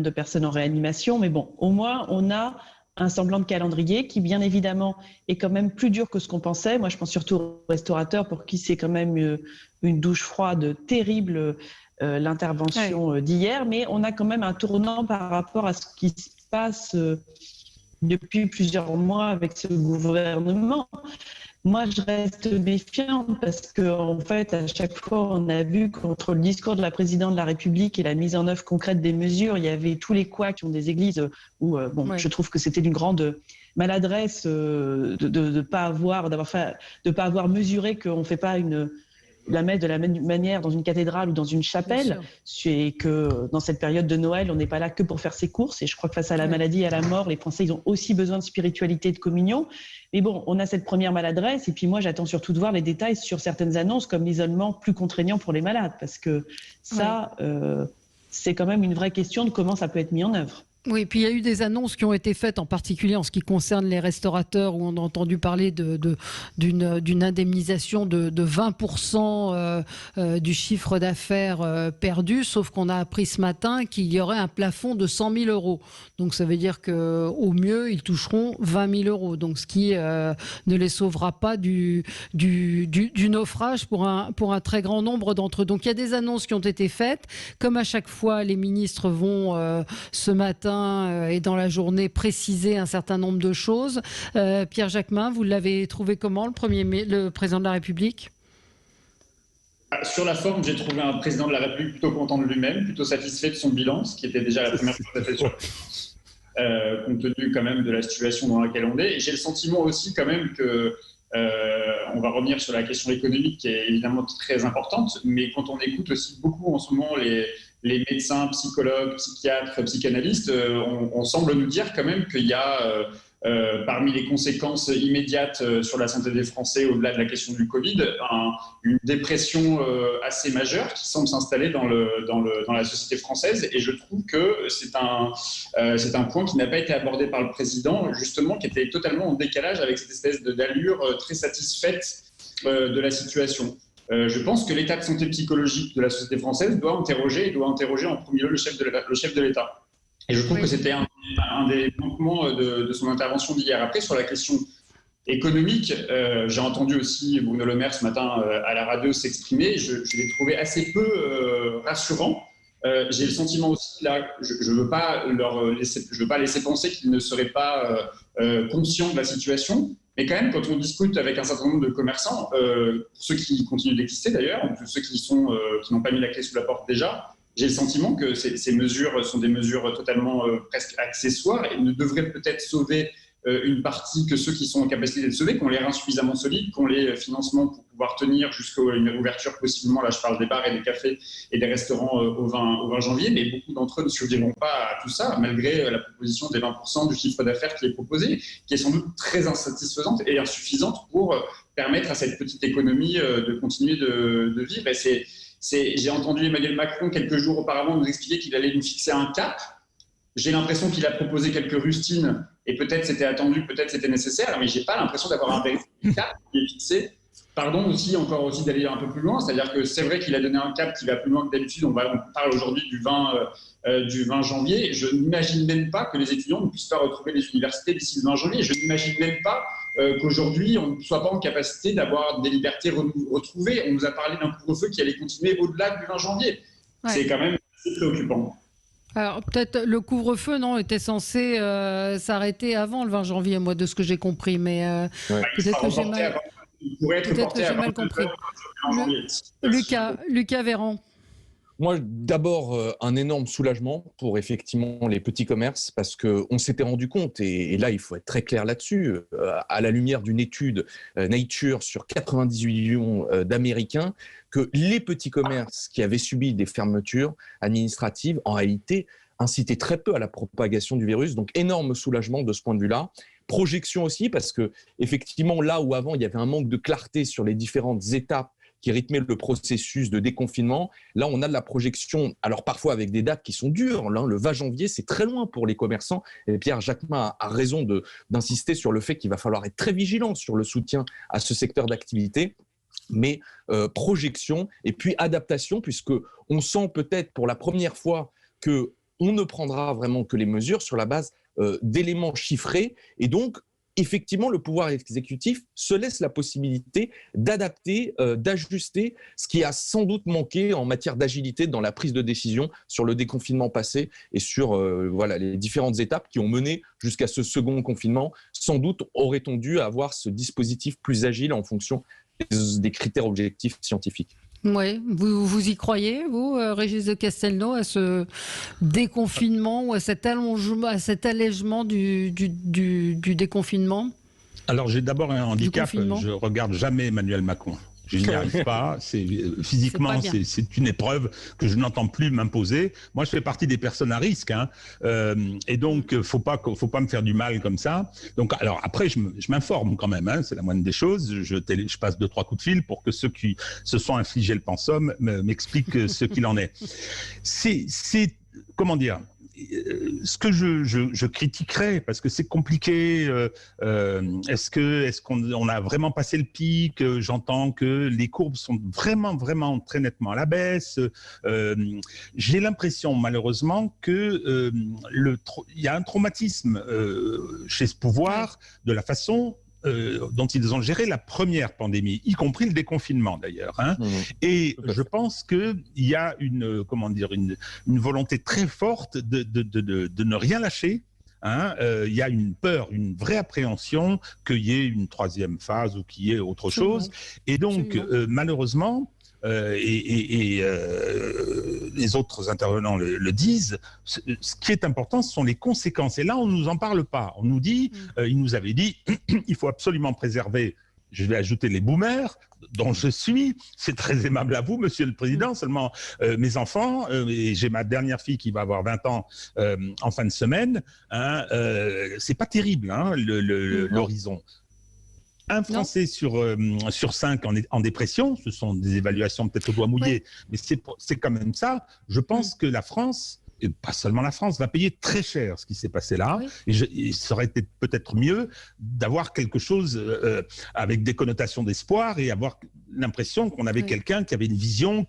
de personnes en réanimation. Mais bon, au moins, on a un semblant de calendrier qui, bien évidemment, est quand même plus dur que ce qu'on pensait. Moi, je pense surtout aux restaurateurs pour qui c'est quand même une douche froide terrible, l'intervention d'hier. Mais on a quand même un tournant par rapport à ce qui se passe depuis plusieurs mois avec ce gouvernement. Moi, je reste méfiante parce qu'en fait, à chaque fois, on a vu qu'entre le discours de la présidente de la République et la mise en œuvre concrète des mesures, il y avait tous les couacs qui ont des églises où, je trouve que c'était d'une grande maladresse de pas avoir mesuré qu'on ne fait pas la messe de la même manière dans une cathédrale ou dans une chapelle, et que dans cette période de Noël, on n'est pas là que pour faire ses courses. Et je crois que face à la maladie et à la mort, les Français, ils ont aussi besoin de spiritualité et de communion. Mais bon, on a cette première maladresse. Et puis moi, j'attends surtout de voir les détails sur certaines annonces, comme l'isolement plus contraignant pour les malades. Parce que ça, c'est quand même une vraie question de comment ça peut être mis en œuvre. Oui, puis il y a eu des annonces qui ont été faites, en particulier en ce qui concerne les restaurateurs, où on a entendu parler d'une indemnisation de 20% du chiffre d'affaires perdu, sauf qu'on a appris ce matin qu'il y aurait un plafond de 100 000 euros. Donc ça veut dire qu'au mieux, ils toucheront 20 000 euros. Donc ce qui ne les sauvera pas du naufrage pour un très grand nombre d'entre eux. Donc il y a des annonces qui ont été faites. Comme à chaque fois, les ministres vont ce matin et dans la journée préciser un certain nombre de choses. Pierre Jacquemin, vous l'avez trouvé comment, le président de la République ? Sur la forme, j'ai trouvé un président de la République plutôt content de lui-même, plutôt satisfait de son bilan, ce qui était déjà la première chose à faire sur compte tenu quand même de la situation dans laquelle on est. Et j'ai le sentiment aussi quand même que on va revenir sur la question économique qui est évidemment très importante, mais quand on écoute aussi beaucoup en ce moment les médecins, psychologues, psychiatres, psychanalystes, on semble nous dire quand même qu'il y a parmi les conséquences immédiates sur la santé des Français, au-delà de la question du Covid, une dépression assez majeure qui semble s'installer dans la société française. Et je trouve que c'est un point qui n'a pas été abordé par le président, justement, qui était totalement en décalage avec cette espèce d'allure très satisfaite de la situation. Je pense que l'état de santé psychologique de la société française doit interroger en premier lieu le chef de l'État. Et je trouve que c'était un des manquements de son intervention d'hier. Après, sur la question économique, j'ai entendu aussi Bruno Le Maire ce matin à la radio s'exprimer. Je l'ai trouvé assez peu rassurant. J'ai le sentiment aussi, là, je veux pas laisser penser qu'ils ne seraient pas conscients de la situation. Mais quand même, quand on discute avec un certain nombre de commerçants, ceux qui continuent d'exister d'ailleurs, ceux qui n'ont pas mis la clé sous la porte déjà, j'ai le sentiment que ces mesures sont des mesures totalement presque accessoires et ne devraient peut-être sauver une partie que ceux qui sont en capacité d'être sauvés, qu'on les reins suffisamment solides, qu'on les financements pour pouvoir tenir jusqu'à une réouverture possiblement. Là, je parle des bars et des cafés et des restaurants au 20 janvier, mais beaucoup d'entre eux ne survivront pas à tout ça, malgré la proposition des 20% du chiffre d'affaires qui est proposée, qui est sans doute très insatisfaisante et insuffisante pour permettre à cette petite économie de continuer de vivre. Et j'ai entendu Emmanuel Macron quelques jours auparavant nous expliquer qu'il allait nous fixer un cap. J'ai l'impression qu'il a proposé quelques rustines et peut-être c'était attendu, peut-être c'était nécessaire, mais j'ai pas l'impression d'avoir un véritable cap qui est fixé. Pardon aussi d'aller un peu plus loin, c'est-à-dire que c'est vrai qu'il a donné un cap qui va plus loin que d'habitude. On parle aujourd'hui du 20 janvier. Je n'imagine même pas que les étudiants ne puissent pas retrouver les universités d'ici le 20 janvier. Je n'imagine même pas qu'aujourd'hui on ne soit pas en capacité d'avoir des libertés retrouvées. On nous a parlé d'un couvre-feu qui allait continuer au-delà du 20 janvier. Ouais. C'est quand même assez préoccupant. Alors peut-être le couvre-feu était censé s'arrêter avant le 20 janvier, moi de ce que j'ai compris, mais peut-être que j'ai mal compris. Lucas Véran. Moi, d'abord, un énorme soulagement pour effectivement les petits commerces parce qu'on s'était rendu compte, et là, il faut être très clair là-dessus, à la lumière d'une étude Nature sur 98 millions d'Américains, que les petits commerces qui avaient subi des fermetures administratives, en réalité, incitaient très peu à la propagation du virus. Donc, énorme soulagement de ce point de vue-là. projection aussi, parce que effectivement, là où avant il y avait un manque de clarté sur les différentes étapes qui rythmaient le processus de déconfinement, là on a de la projection, alors parfois avec des dates qui sont dures. Là, le 20 janvier, c'est très loin pour les commerçants, et Pierre Jacquemin a raison d'insister sur le fait qu'il va falloir être très vigilant sur le soutien à ce secteur d'activité. Mais projection et puis adaptation, puisque on sent peut-être pour la première fois que on ne prendra vraiment que les mesures sur la base d'éléments chiffrés, et donc effectivement le pouvoir exécutif se laisse la possibilité d'adapter, d'ajuster ce qui a sans doute manqué en matière d'agilité dans la prise de décision sur le déconfinement passé et sur les différentes étapes qui ont mené jusqu'à ce second confinement. Sans doute aurait-on dû avoir ce dispositif plus agile en fonction des critères objectifs scientifiques. Oui, vous y croyez, vous, Régis de Castelnau, à ce déconfinement ou à cet allongement, à cet allègement du déconfinement? Alors j'ai d'abord un handicap, je regarde jamais Emmanuel Macron. Je n'y arrive pas. Physiquement, c'est une épreuve que je n'entends plus m'imposer. Moi, je fais partie des personnes à risque, hein, et donc faut pas me faire du mal comme ça. Donc, alors après, je m'informe quand même. Hein, c'est la moindre des choses. Je passe 2-3 coups de fil pour que ceux qui se sont infligés le pensum m'expliquent ce qu'il en est. C'est comment dire? Ce que je critiquerais, parce que c'est compliqué, est-ce qu'on a vraiment passé le pic? J'entends que les courbes sont vraiment très nettement à la baisse. J'ai l'impression, malheureusement, que il y a un traumatisme chez ce pouvoir de la façon dont ils ont géré la première pandémie, y compris le déconfinement d'ailleurs. Hein. Et je pense qu'il y a une volonté très forte de ne rien lâcher. Hein. Il y a une peur, une vraie appréhension qu'il y ait une troisième phase ou qu'il y ait autre chose. Et donc, malheureusement, les autres intervenants le disent, ce qui est important, ce sont les conséquences. Et là, on ne nous en parle pas. On nous dit, il nous avait dit, il faut absolument préserver, je vais ajouter les boomers, dont je suis. C'est très aimable à vous, Monsieur le Président. Seulement, mes enfants, et j'ai ma dernière fille qui va avoir 20 ans en fin de semaine, hein, c'est pas terrible, hein, l'horizon. Un Français sur 5 en dépression, ce sont des évaluations peut-être au doigt mouillé, mais c'est quand même ça. Je pense que la France, et pas seulement la France, va payer très cher ce qui s'est passé là. Et il serait peut-être mieux d'avoir quelque chose avec des connotations d'espoir et avoir l'impression qu'on avait quelqu'un qui avait une vision.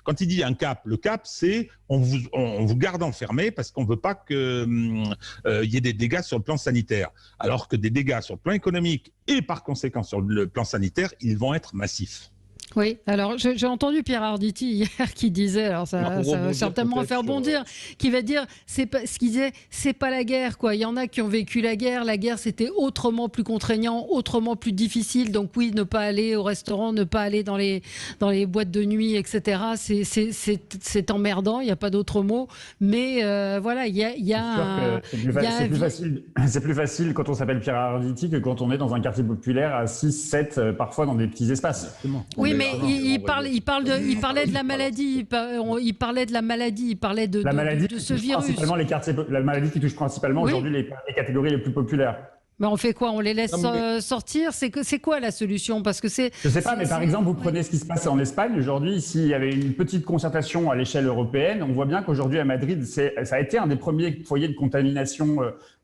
Quand il dit un cap, le cap, c'est on vous garde enfermé parce qu'on ne veut pas qu'il y ait des dégâts sur le plan sanitaire. Alors que des dégâts sur le plan économique et par conséquent sur le plan sanitaire, ils vont être massifs. Oui, alors j'ai entendu Pierre Arditi hier qui disait, alors ça va certainement faire bondir, qui va dire, ce qu'il disait, c'est pas la guerre, quoi. Il y en a qui ont vécu la guerre c'était autrement plus contraignant, autrement plus difficile, donc oui, ne pas aller au restaurant, ne pas aller dans les boîtes de nuit, etc. C'est emmerdant, il n'y a pas d'autre mot, mais voilà, il y a c'est plus facile quand on s'appelle Pierre Arditi que quand on est dans un quartier populaire à 6, 7, parfois dans des petits espaces. Exactement. Oui, mais il parlait de la maladie, il parlait de la maladie, il parlait de ce virus. La maladie qui touche principalement aujourd'hui les catégories les plus populaires. Mais on fait quoi? On les laisse sortir? C'est quoi la solution? Parce que je sais pas, mais par exemple, vous prenez ce qui se passe en Espagne aujourd'hui. S'il y avait une petite concertation à l'échelle européenne, on voit bien qu'aujourd'hui à Madrid, ça a été un des premiers foyers de contamination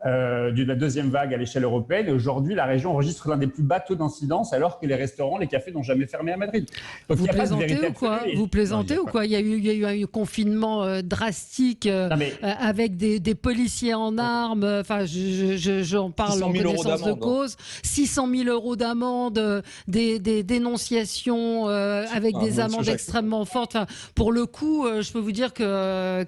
de la deuxième vague à l'échelle européenne. Et aujourd'hui, la région enregistre l'un des plus bas taux d'incidence, alors que les restaurants, les cafés n'ont jamais fermé à Madrid. Donc, vous plaisantez ou quoi? Vous plaisantez ou quoi? Il y a eu un confinement drastique avec des policiers en armes. Enfin, j'en parle en connaissance de cause. 600 000 euros d'amende, des dénonciations avec des amendes extrêmement fortes. Enfin, pour le coup, je peux vous dire que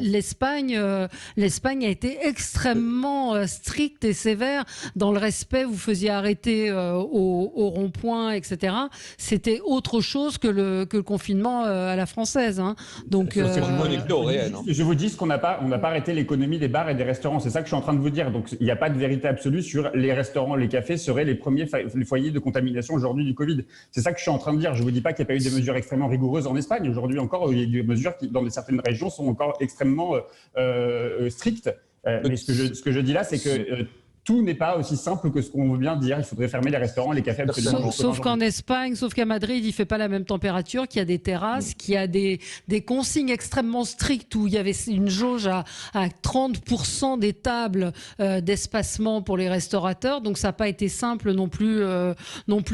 l'Espagne a été extrêmement stricte et sévère dans le respect. Vous faisiez arrêter au rond-point, etc. C'était autre chose que le confinement à la française. Hein. Donc, je vous dis qu'on n'a pas arrêté l'économie des bars et des restaurants. C'est ça que je suis en train de vous dire. Donc, il n'y a pas de vérité absolue sur les restaurants, les cafés seraient les premiers foyers de contamination aujourd'hui du Covid. C'est ça que je suis en train de dire. Je ne vous dis pas qu'il n'y a pas eu des mesures extrêmement rigoureuses en Espagne. Aujourd'hui encore, il y a des mesures qui, dans certaines régions, sont encore extrêmement strictes. Mais ce que je dis là, c'est que tout n'est pas aussi simple que ce qu'on veut bien dire. Il faudrait fermer les restaurants, les cafés. Sauf qu'en Espagne, sauf qu'à Madrid, il ne fait pas la même température, qu'il y a des terrasses, qu'il y a des consignes extrêmement strictes où il y avait une jauge à 30% des tables d'espacement pour les restaurateurs. Donc ça n'a pas été simple non plus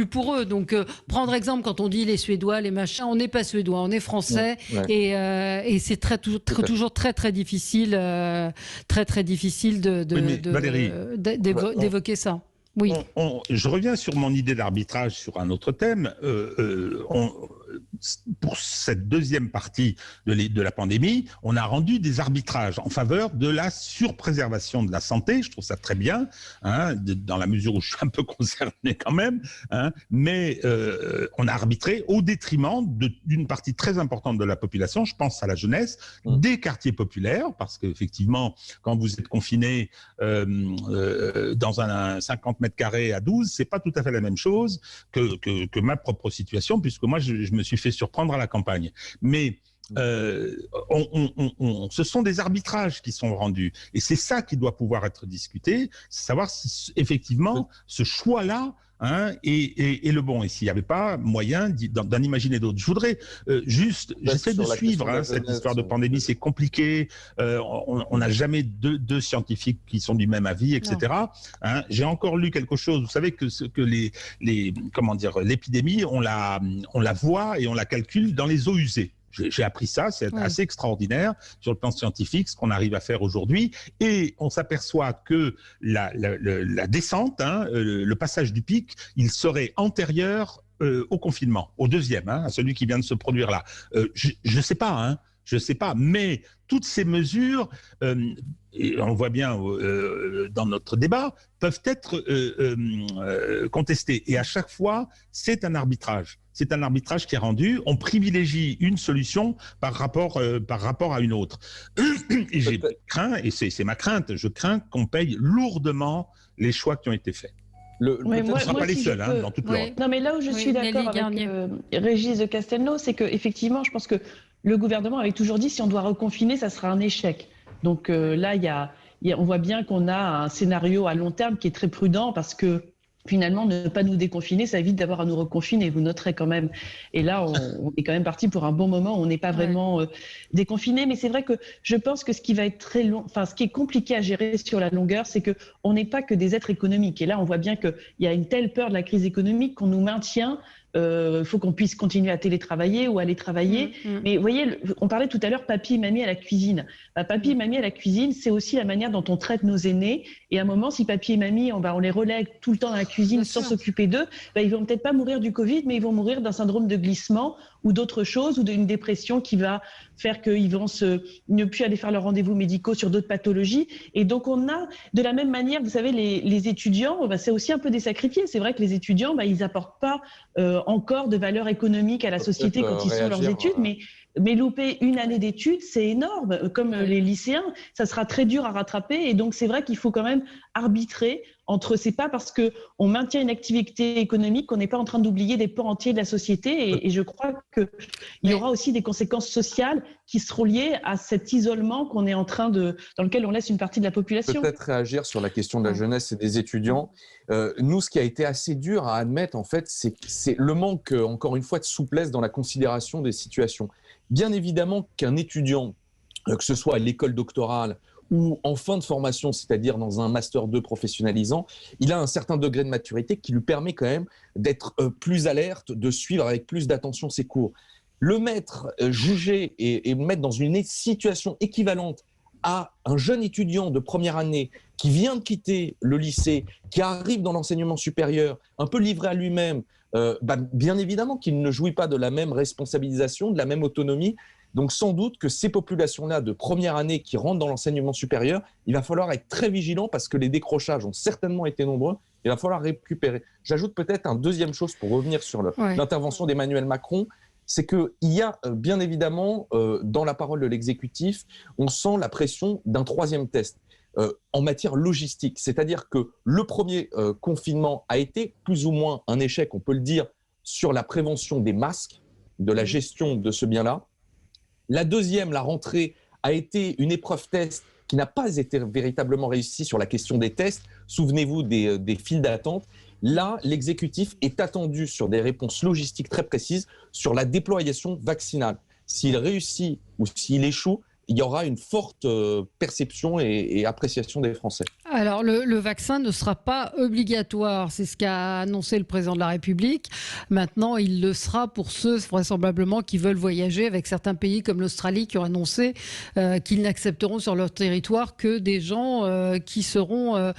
pour eux. Donc prendre exemple quand on dit les Suédois, les machins, on n'est pas Suédois, on est Français. Et c'est toujours très très difficile, d'évoquer ça. Oui. Je reviens sur mon idée d'arbitrage sur un autre thème. Pour cette deuxième partie de la pandémie, on a rendu des arbitrages en faveur de la surpréservation de la santé. Je trouve ça très bien, dans la mesure où je suis un peu concerné quand même. Mais on a arbitré au détriment d'une partie très importante de la population. Je pense à la jeunesse, des quartiers populaires, parce qu'effectivement, quand vous êtes confiné dans un 50 mètres carrés à 12, c'est pas tout à fait la même chose que ma propre situation, puisque moi, je me suis fait surprendre à la campagne. Mais ce sont des arbitrages qui sont rendus. Et c'est ça qui doit pouvoir être discuté, c'est savoir si effectivement ce choix-là est le bon. Et s'il n'y avait pas moyen d'en imaginer d'autres. Je voudrais j'essaie de suivre cette histoire de pandémie, c'est compliqué. On n'a jamais deux scientifiques qui sont du même avis, etc. J'ai encore lu quelque chose. Vous savez que l'épidémie, on la voit et on la calcule dans les eaux usées. J'ai appris ça, c'est assez extraordinaire sur le plan scientifique, ce qu'on arrive à faire aujourd'hui. Et on s'aperçoit que la descente, le passage du pic, il serait antérieur au confinement, au deuxième, à celui qui vient de se produire là. Je ne sais pas, mais toutes ces mesures, et on le voit bien dans notre débat, peuvent être contestées. Et à chaque fois, c'est un arbitrage. C'est un arbitrage qui est rendu. On privilégie une solution par rapport à une autre. Et j'ai craint, et c'est ma crainte, je crains qu'on paye lourdement les choix qui ont été faits. On ne sera pas les seuls dans toute l'Europe. Non, mais là où je suis d'accord avec Régis de Castelnau, c'est qu'effectivement, je pense que le gouvernement avait toujours dit si on doit reconfiner, ça sera un échec. Donc là, on voit bien qu'on a un scénario à long terme qui est très prudent parce que finalement, ne pas nous déconfiner, ça évite d'avoir à nous reconfiner, vous noterez quand même. Et là, on est quand même parti pour un bon moment où on n'est pas vraiment déconfiné. Mais c'est vrai que je pense que ce qui va être très long, ce qui est compliqué à gérer sur la longueur, c'est qu'on n'est pas que des êtres économiques. Et là, on voit bien qu'il y a une telle peur de la crise économique qu'on nous maintient. Il faut qu'on puisse continuer à télétravailler ou aller travailler. Mais vous voyez, on parlait tout à l'heure papy et mamie à la cuisine. Papy et mamie à la cuisine, c'est aussi la manière dont on traite nos aînés. Et à un moment, si papy et mamie, on les relègue tout le temps dans la cuisine sans s'occuper d'eux, ils vont peut-être pas mourir du Covid, mais ils vont mourir d'un syndrome de glissement ou d'autre chose, ou d'une dépression qui va faire qu'ils vont ne plus aller faire leurs rendez-vous médicaux sur d'autres pathologies. Et donc, on a, de la même manière, vous savez, les étudiants, c'est aussi un peu des sacrifiés. C'est vrai que les étudiants, ils n'apportent pas encore de valeur économique à la société quand ils sont leurs études, mais louper une année d'études, c'est énorme. Comme les lycéens, ça sera très dur à rattraper. Et donc, c'est vrai qu'il faut quand même arbitrer entre, c'est pas parce qu'on maintient une activité économique qu'on n'est pas en train d'oublier des pans entiers de la société. Et je crois qu'il y aura aussi des conséquences sociales qui seront liées à cet isolement qu'on est en train dans lequel on laisse une partie de la population. Peut-être réagir sur la question de la jeunesse et des étudiants. Nous, ce qui a été assez dur à admettre, en fait, c'est le manque, encore une fois, de souplesse dans la considération des situations. Bien évidemment qu'un étudiant, que ce soit à l'école doctorale ou en fin de formation, c'est-à-dire dans un Master 2 professionnalisant, il a un certain degré de maturité qui lui permet quand même d'être plus alerte, de suivre avec plus d'attention ses cours. Le mettre, juger et le mettre dans une situation équivalente à un jeune étudiant de première année qui vient de quitter le lycée, qui arrive dans l'enseignement supérieur, un peu livré à lui-même, bien évidemment qu'il ne jouit pas de la même responsabilisation, de la même autonomie. Donc sans doute que ces populations-là de première année qui rentrent dans l'enseignement supérieur, il va falloir être très vigilant parce que les décrochages ont certainement été nombreux. Il va falloir récupérer. J'ajoute peut-être une deuxième chose pour revenir sur l'intervention d'Emmanuel Macron. C'est qu'il y a bien évidemment, dans la parole de l'exécutif, on sent la pression d'un troisième test en matière logistique. C'est-à-dire que le premier confinement a été plus ou moins un échec, on peut le dire, sur la prévention des masques, de la gestion de ce bien-là. La deuxième, la rentrée, a été une épreuve test qui n'a pas été véritablement réussi sur la question des tests. Souvenez-vous des files d'attente. Là, l'exécutif est attendu sur des réponses logistiques très précises sur la déployation vaccinale. S'il réussit ou s'il échoue, il y aura une forte perception et appréciation des Français. Alors, le vaccin ne sera pas obligatoire. C'est ce qu'a annoncé le président de la République. Maintenant, il le sera pour ceux, vraisemblablement, qui veulent voyager avec certains pays comme l'Australie qui ont annoncé qu'ils n'accepteront sur leur territoire que des gens qui seront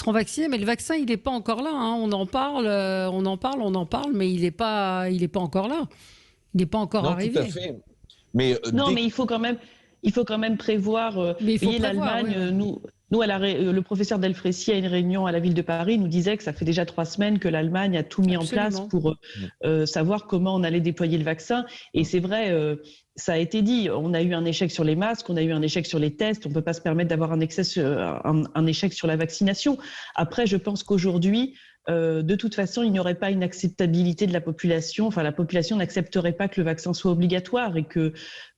vaccinés. Mais le vaccin, il n'est pas encore là. Hein. On en parle, mais il n'est pas encore là. Il n'est pas encore arrivé. Tout à fait. Mais, mais il faut quand même prévoir. L'Allemagne, oui. Nous, le professeur Delfrécy, à une réunion à la ville de Paris, nous disait que ça fait déjà 3 semaines que l'Allemagne a tout mis en place pour savoir comment on allait déployer le vaccin. Et c'est vrai, ça a été dit, on a eu un échec sur les masques, on a eu un échec sur les tests, on ne peut pas se permettre d'avoir un échec sur la vaccination. Après, je pense qu'aujourd'hui, de toute façon, il n'y aurait pas une acceptabilité de la population. Enfin, la population n'accepterait pas que le vaccin soit obligatoire et que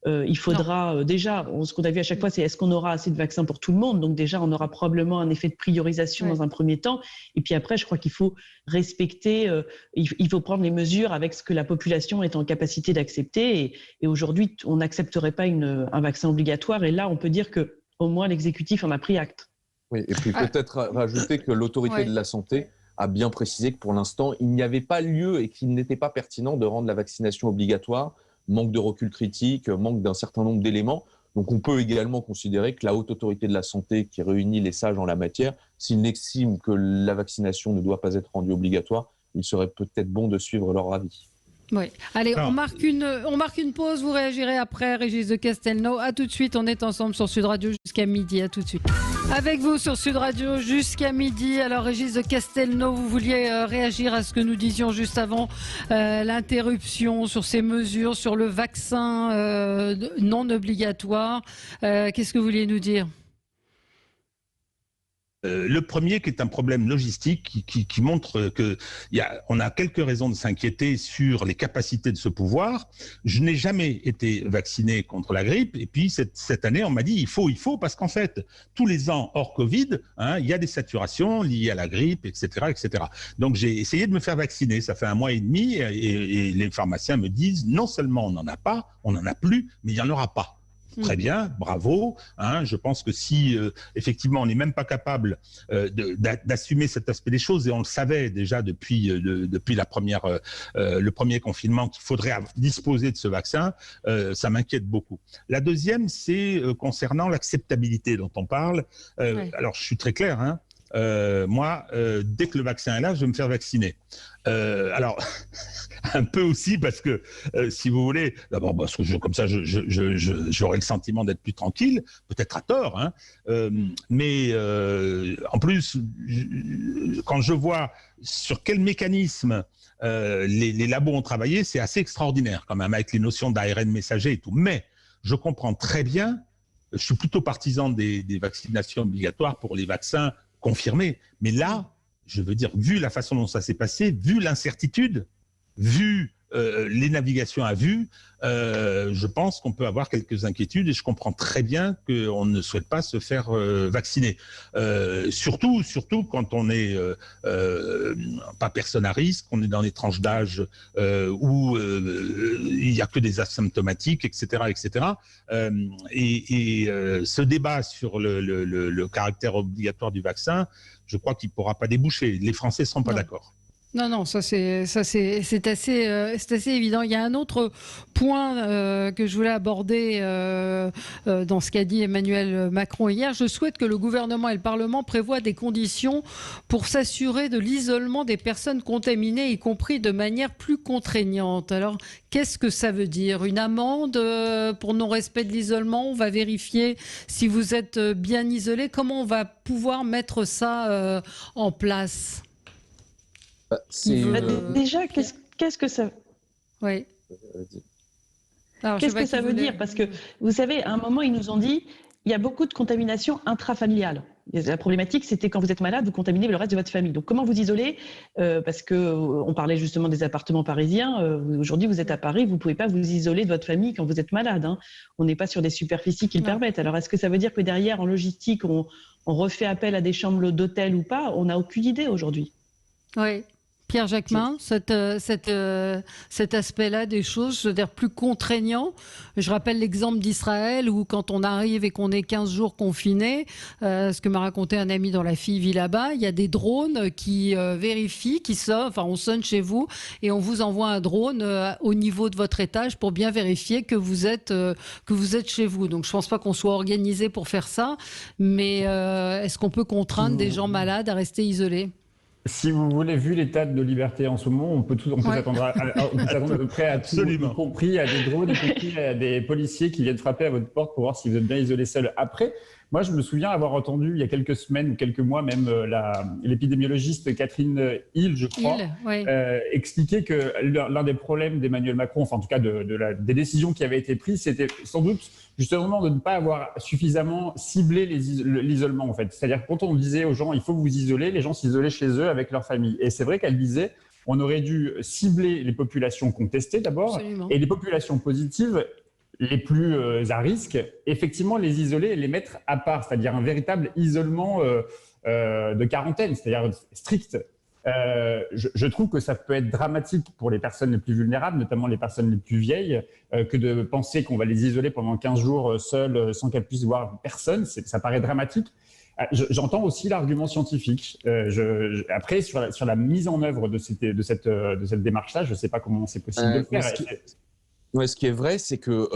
il faudra déjà. Ce qu'on a vu à chaque fois, c'est est-ce qu'on aura assez de vaccins pour tout le monde. Donc déjà, on aura probablement un effet de priorisation dans un premier temps. Et puis après, je crois qu'il faut respecter. Il faut prendre les mesures avec ce que la population est en capacité d'accepter. Et aujourd'hui, on n'accepterait pas un vaccin obligatoire. Et là, on peut dire que au moins l'exécutif en a pris acte. Oui, et puis peut-être rajouter que l'autorité de la santé a bien précisé que pour l'instant, il n'y avait pas lieu et qu'il n'était pas pertinent de rendre la vaccination obligatoire. Manque de recul critique, manque d'un certain nombre d'éléments. Donc on peut également considérer que la haute autorité de la santé qui réunit les sages en la matière, s'ils estiment que la vaccination ne doit pas être rendue obligatoire, il serait peut-être bon de suivre leur avis. Oui. Allez, on marque une pause. Vous réagirez après. Régis de Castelnau. À tout de suite. On est ensemble sur Sud Radio jusqu'à midi. À tout de suite. Avec vous sur Sud Radio jusqu'à midi. Alors, Régis de Castelnau, vous vouliez réagir à ce que nous disions juste avant l'interruption sur ces mesures, sur le vaccin non obligatoire. Qu'est-ce que vous vouliez nous dire ? Le premier qui est un problème logistique qui montre qu'on a quelques raisons de s'inquiéter sur les capacités de ce pouvoir. Je n'ai jamais été vacciné contre la grippe et puis cette année on m'a dit il faut parce qu'en fait tous les ans hors Covid, il y a des saturations liées à la grippe, etc. etc. Donc j'ai essayé de me faire vacciner, ça fait 1 mois et demi et les pharmaciens me disent non seulement on n'en a pas, on n'en a plus, mais il n'y en aura pas. Très bien, bravo. Je pense que si effectivement on n'est même pas capable d'assumer cet aspect des choses, et on le savait déjà depuis le premier confinement qu'il faudrait disposer de ce vaccin, ça m'inquiète beaucoup. La deuxième, c'est concernant l'acceptabilité dont on parle. Alors je suis très clair. Moi, dès que le vaccin est là, je vais me faire vacciner. Alors, un peu aussi parce que, si vous voulez, d'abord parce que comme ça, j'aurai le sentiment d'être plus tranquille, peut-être à tort, mais en plus, quand je vois sur quel mécanisme les labos ont travaillé, c'est assez extraordinaire quand même, avec les notions d'ARN messager et tout. Mais je comprends très bien, je suis plutôt partisan des vaccinations obligatoires pour les vaccins confirmés. Mais là, je veux dire, vu la façon dont ça s'est passé, vu l'incertitude, vu les navigations à vue, je pense qu'on peut avoir quelques inquiétudes et je comprends très bien qu'on ne souhaite pas se faire vacciner. Surtout quand on n'est pas personne à risque, on est dans des tranches d'âge où il n'y a que des asymptomatiques, etc. etc. Ce débat sur le caractère obligatoire du vaccin, je crois qu'il ne pourra pas déboucher. Les Français ne seront pas d'accord. Non, ça c'est assez évident. Il y a un autre point que je voulais aborder dans ce qu'a dit Emmanuel Macron hier. Je souhaite que le gouvernement et le Parlement prévoient des conditions pour s'assurer de l'isolement des personnes contaminées, y compris de manière plus contraignante. Alors, qu'est-ce que ça veut dire ? Une amende pour non-respect de l'isolement ? On va vérifier si vous êtes bien isolé. Comment on va pouvoir mettre ça en place ? Déjà, qu'est-ce que ça... Oui. Qu'est-ce que ça veut dire ? Parce que, vous savez, à un moment, ils nous ont dit il y a beaucoup de contamination intrafamiliale. La problématique, c'était quand vous êtes malade, vous contaminez le reste de votre famille. Donc, comment vous isoler parce que on parlait justement des appartements parisiens. Aujourd'hui, vous êtes à Paris, vous ne pouvez pas vous isoler de votre famille quand vous êtes malade. Hein. On n'est pas sur des superficies qui le permettent. Alors, est-ce que ça veut dire que derrière, en logistique, on refait appel à des chambres d'hôtel ou pas? On n'a aucune idée aujourd'hui. Oui. Pierre Jacquemin, cet aspect-là des choses, c'est-à-dire plus contraignant. Je rappelle l'exemple d'Israël où quand on arrive et qu'on est 15 jours confinés, ce que m'a raconté un ami dont la fille vit là-bas, il y a des drones qui vérifient, on sonne chez vous et on vous envoie un drone au niveau de votre étage pour bien vérifier que vous êtes chez vous. Donc je ne pense pas qu'on soit organisé pour faire ça, mais est-ce qu'on peut contraindre des gens malades à rester isolés ? Si vous voulez, vu l'état de nos libertés en ce moment, on peut s'attendre à peu près à tout, y compris à des drones, y compris à des policiers qui viennent frapper à votre porte pour voir si vous êtes bien isolé seul. Après, moi, je me souviens avoir entendu il y a quelques semaines ou quelques mois même l'épidémiologiste Catherine Hill, je crois, expliquer que l'un des problèmes d'Emmanuel Macron, enfin en tout cas des décisions qui avaient été prises, c'était sans doute justement de ne pas avoir suffisamment ciblé l'isolement en fait. C'est-à-dire que quand on disait aux gens il faut vous isoler, les gens s'isolaient chez eux avec leur famille. Et c'est vrai qu'elle disait on aurait dû cibler les populations contestées d'abord. Absolument. Et les populations positives les plus à risque, effectivement les isoler et les mettre à part, c'est-à-dire un véritable isolement de quarantaine, c'est-à-dire strict. Je trouve que ça peut être dramatique pour les personnes les plus vulnérables, notamment les personnes les plus vieilles, que de penser qu'on va les isoler pendant 15 jours seules sans qu'elles puissent voir personne. Ça paraît dramatique. J'entends aussi l'argument scientifique. Après, sur la mise en œuvre de cette démarche-là, je ne sais pas comment c'est possible de le faire. Ce qui est vrai, c'est que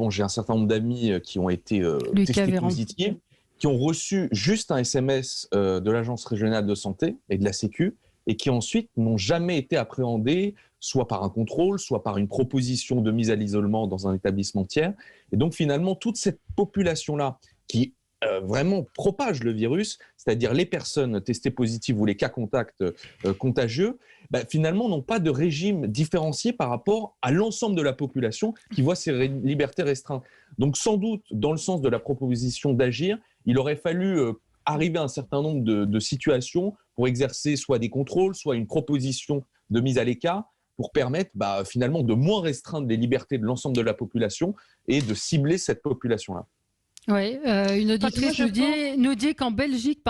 j'ai un certain nombre d'amis qui ont été testés positifs, qui ont reçu juste un SMS de l'Agence régionale de santé et de la Sécu, et qui ensuite n'ont jamais été appréhendés, soit par un contrôle, soit par une proposition de mise à l'isolement dans un établissement tiers. Et donc finalement, toute cette population-là qui vraiment propage le virus, c'est-à-dire les personnes testées positives ou les cas contacts contagieux, finalement n'ont pas de régime différencié par rapport à l'ensemble de la population qui voit ses libertés restreintes. Donc sans doute, dans le sens de la proposition d'agir, il aurait fallu arriver à un certain nombre de situations pour exercer soit des contrôles, soit une proposition de mise à l'écart pour permettre finalement de moins restreindre les libertés de l'ensemble de la population et de cibler cette population-là. Oui, une auditrice nous dit qu'en Belgique,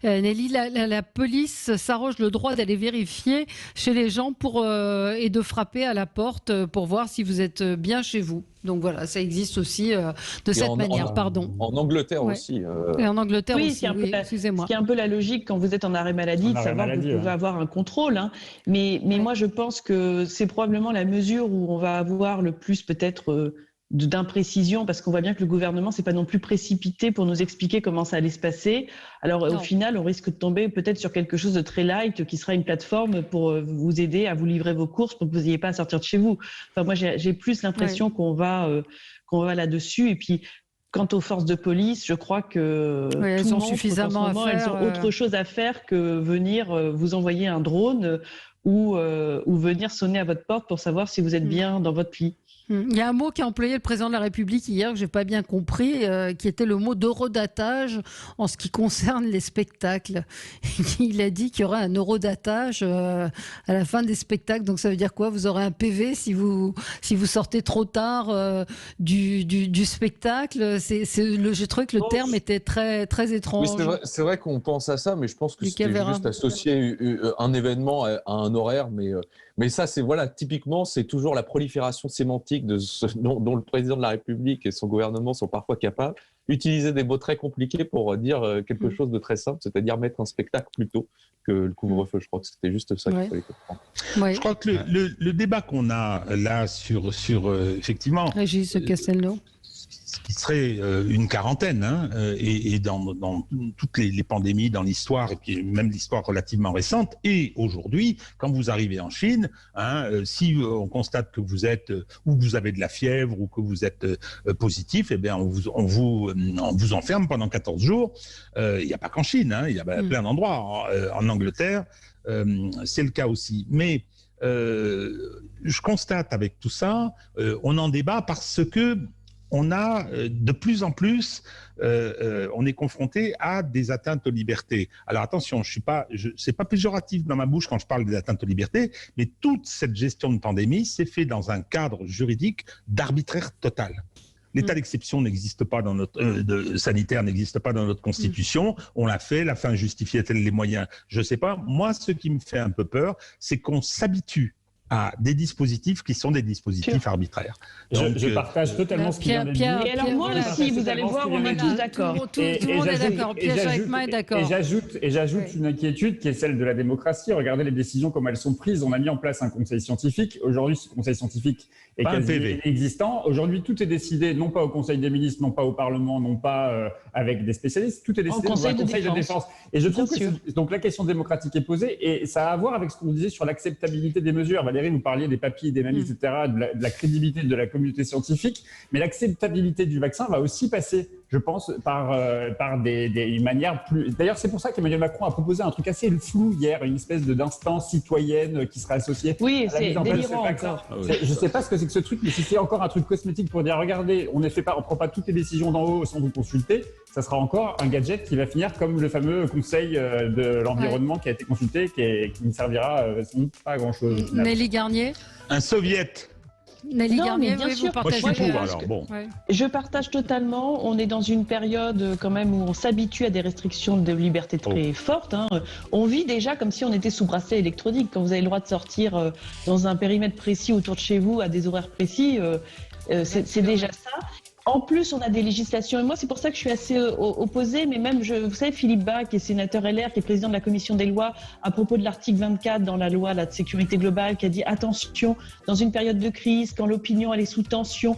Nelly, la police s'arroge le droit d'aller vérifier chez les gens et de frapper à la porte pour voir si vous êtes bien chez vous. Donc voilà, ça existe aussi de cette manière. En Angleterre aussi. Et en Angleterre aussi, excusez-moi. Ce qui est un peu la logique quand vous êtes en arrêt maladie, de savoir que vous pouvez avoir un contrôle. Hein. Mais moi, je pense que c'est probablement la mesure où on va avoir le plus peut-être d'imprécision, parce qu'on voit bien que le gouvernement s'est pas non plus précipité pour nous expliquer comment ça allait se passer. Alors au final, on risque de tomber peut-être sur quelque chose de très light qui sera une plateforme pour vous aider à vous livrer vos courses pour que vous n'ayez pas à sortir de chez vous. Enfin, moi, j'ai plus l'impression qu'on va là-dessus. Et puis, quant aux forces de police, je crois que elles ont suffisamment à faire. Elles ont autre chose à faire que venir vous envoyer un drone ou venir sonner à votre porte pour savoir si vous êtes bien dans votre lit. Il y a un mot qu'a employé le président de la République hier que je n'ai pas bien compris, qui était le mot d'eurodatage en ce qui concerne les spectacles. Il a dit qu'il y aurait un eurodatage à la fin des spectacles. Donc ça veut dire quoi? Vous aurez un PV si vous sortez trop tard du spectacle. Je trouvais que le terme était très, très étrange. Oui, c'est vrai qu'on pense à ça, mais je pense que c'était juste associer un événement à un horaire. Mais ça, typiquement, c'est toujours la prolifération sémantique dont le président de la République et son gouvernement sont parfois capables. Utiliser des mots très compliqués pour dire quelque chose de très simple, c'est-à-dire mettre un spectacle plutôt que le couvre-feu. Je crois que c'était juste ça qu'il fallait comprendre. Je crois que le débat qu'on a là sur effectivement... Régis Castelnau. Ce qui serait une quarantaine, et dans toutes les pandémies dans l'histoire, et puis même l'histoire relativement récente, et aujourd'hui, quand vous arrivez en Chine, si on constate que vous êtes, ou que vous avez de la fièvre, ou que vous êtes positif, eh bien on vous enferme pendant 14 jours. Il n'y a pas qu'en Chine, il y a plein d'endroits. En Angleterre, c'est le cas aussi. Mais je constate avec tout ça, on en débat parce que on a de plus en plus, on est confronté à des atteintes aux libertés. Alors attention, c'est pas péjoratif dans ma bouche quand je parle des atteintes aux libertés, mais toute cette gestion de pandémie s'est faite dans un cadre juridique d'arbitraire total. L'état d'exception n'existe pas dans notre sanitaire n'existe pas dans notre constitution. On l'a fait. La fin justifiait-elle les moyens? Je sais pas. Moi, ce qui me fait un peu peur, c'est qu'on s'habitue à des dispositifs qui sont des dispositifs arbitraires. Donc, je partage totalement ce qu'il vient de dire. Et alors moi aussi, vous allez voir, on est tous d'accord. Tout le monde est d'accord. Pierre Jacquemin est d'accord. Et j'ajoute une inquiétude qui est celle de la démocratie. Regardez les décisions comme elles sont prises. On a mis en place un conseil scientifique. Aujourd'hui, ce conseil scientifique est quasi inexistant. Aujourd'hui, tout est décidé, non pas au Conseil des ministres, non pas au Parlement, non pas avec des spécialistes. Tout est décidé dans un conseil de défense. Et je trouve que donc la question démocratique est posée et ça a à voir avec ce qu'on disait sur l'acceptabilité des mesures. Valérie, vous parliez des papis, des mamies, etc., de la crédibilité de la communauté scientifique, mais l'acceptabilité du vaccin va aussi passer, je pense, par des manières plus... D'ailleurs, c'est pour ça qu'Emmanuel Macron a proposé un truc assez flou hier, une espèce d'instance citoyenne qui sera associée oui, à la mise en place de ce délirant vaccin. encore. Je ne sais pas ce que c'est que ce truc, mais si c'est encore un truc cosmétique pour dire, regardez, on ne prend pas toutes les décisions d'en haut sans vous consulter, ça sera encore un gadget qui va finir comme le fameux conseil de l'environnement qui a été consulté, qui ne servira sans doute pas à grand-chose. Nelly Garnier. Un soviet. Nelly Garnier, bien sûr. vous partagez. Moi, je suis pour, alors. Bon. Ouais. Je partage totalement. On est dans une période quand même où on s'habitue à des restrictions de liberté très fortes. Hein. On vit déjà comme si on était sous bracelet électronique. Quand vous avez le droit de sortir dans un périmètre précis autour de chez vous à des horaires précis, c'est déjà ça. En plus, on a des législations, et moi, c'est pour ça que je suis assez opposée, mais même, vous savez, Philippe Bas, qui est sénateur LR, qui est président de la commission des lois, à propos de l'article 24 dans la loi de sécurité globale, qui a dit « Attention, dans une période de crise, quand l'opinion elle est sous tension,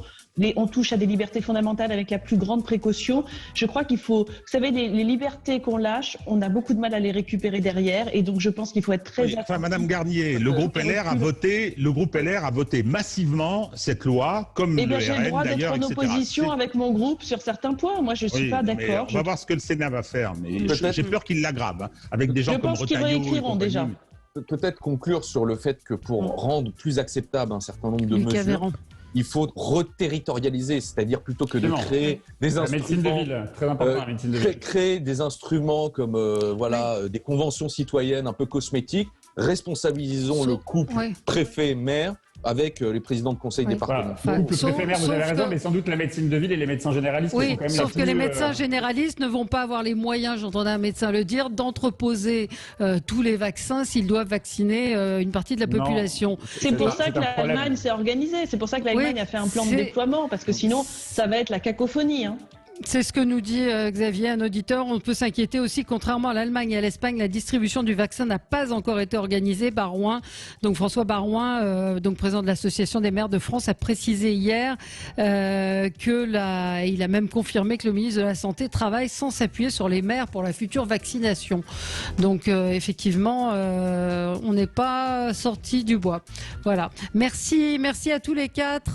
on touche à des libertés fondamentales avec la plus grande précaution. » Je crois qu'il faut... Vous savez, les libertés qu'on lâche, on a beaucoup de mal à les récupérer derrière, et donc je pense qu'il faut être très... Enfin, Madame Garnier, le groupe LR a voté massivement cette loi, comme le RN d'ailleurs, j'ai le droit d'être en opposition avec mon groupe sur certains points. Moi, je suis pas d'accord. On va voir ce que le Sénat va faire, mais j'ai peur qu'il l'aggrave, hein, avec des gens comme Retailleau. Je pense qu'ils réécriront déjà. Peut-être conclure sur le fait que pour rendre plus acceptable un certain nombre de mesures, il faut reterritorialiser, c'est-à-dire plutôt que de créer des instruments, médecine de ville, très important, la médecine de ville. Créer des instruments comme des conventions citoyennes un peu cosmétiques, responsabilisons le couple préfet-maire avec les présidents de conseil départementaux. Voilà. Le préfet-maire, vous avez raison, mais sans doute la médecine de ville et les médecins généralistes sont quand même sauf que les médecins généralistes ne vont pas avoir les moyens, j'entendais un médecin le dire, d'entreposer tous les vaccins s'ils doivent vacciner une partie de la population. C'est pour ça que l'Allemagne s'est organisée, c'est pour ça que l'Allemagne a fait un plan de déploiement, parce que sinon, ça va être la cacophonie. Hein. C'est ce que nous dit Xavier, un auditeur. On peut s'inquiéter aussi, contrairement à l'Allemagne et à l'Espagne, la distribution du vaccin n'a pas encore été organisée. Barouin, donc François Barouin, donc président de l'Association des maires de France, a précisé hier il a même confirmé que le ministre de la Santé travaille sans s'appuyer sur les maires pour la future vaccination. Donc effectivement, on n'est pas sorti du bois. Voilà. Merci à tous les quatre.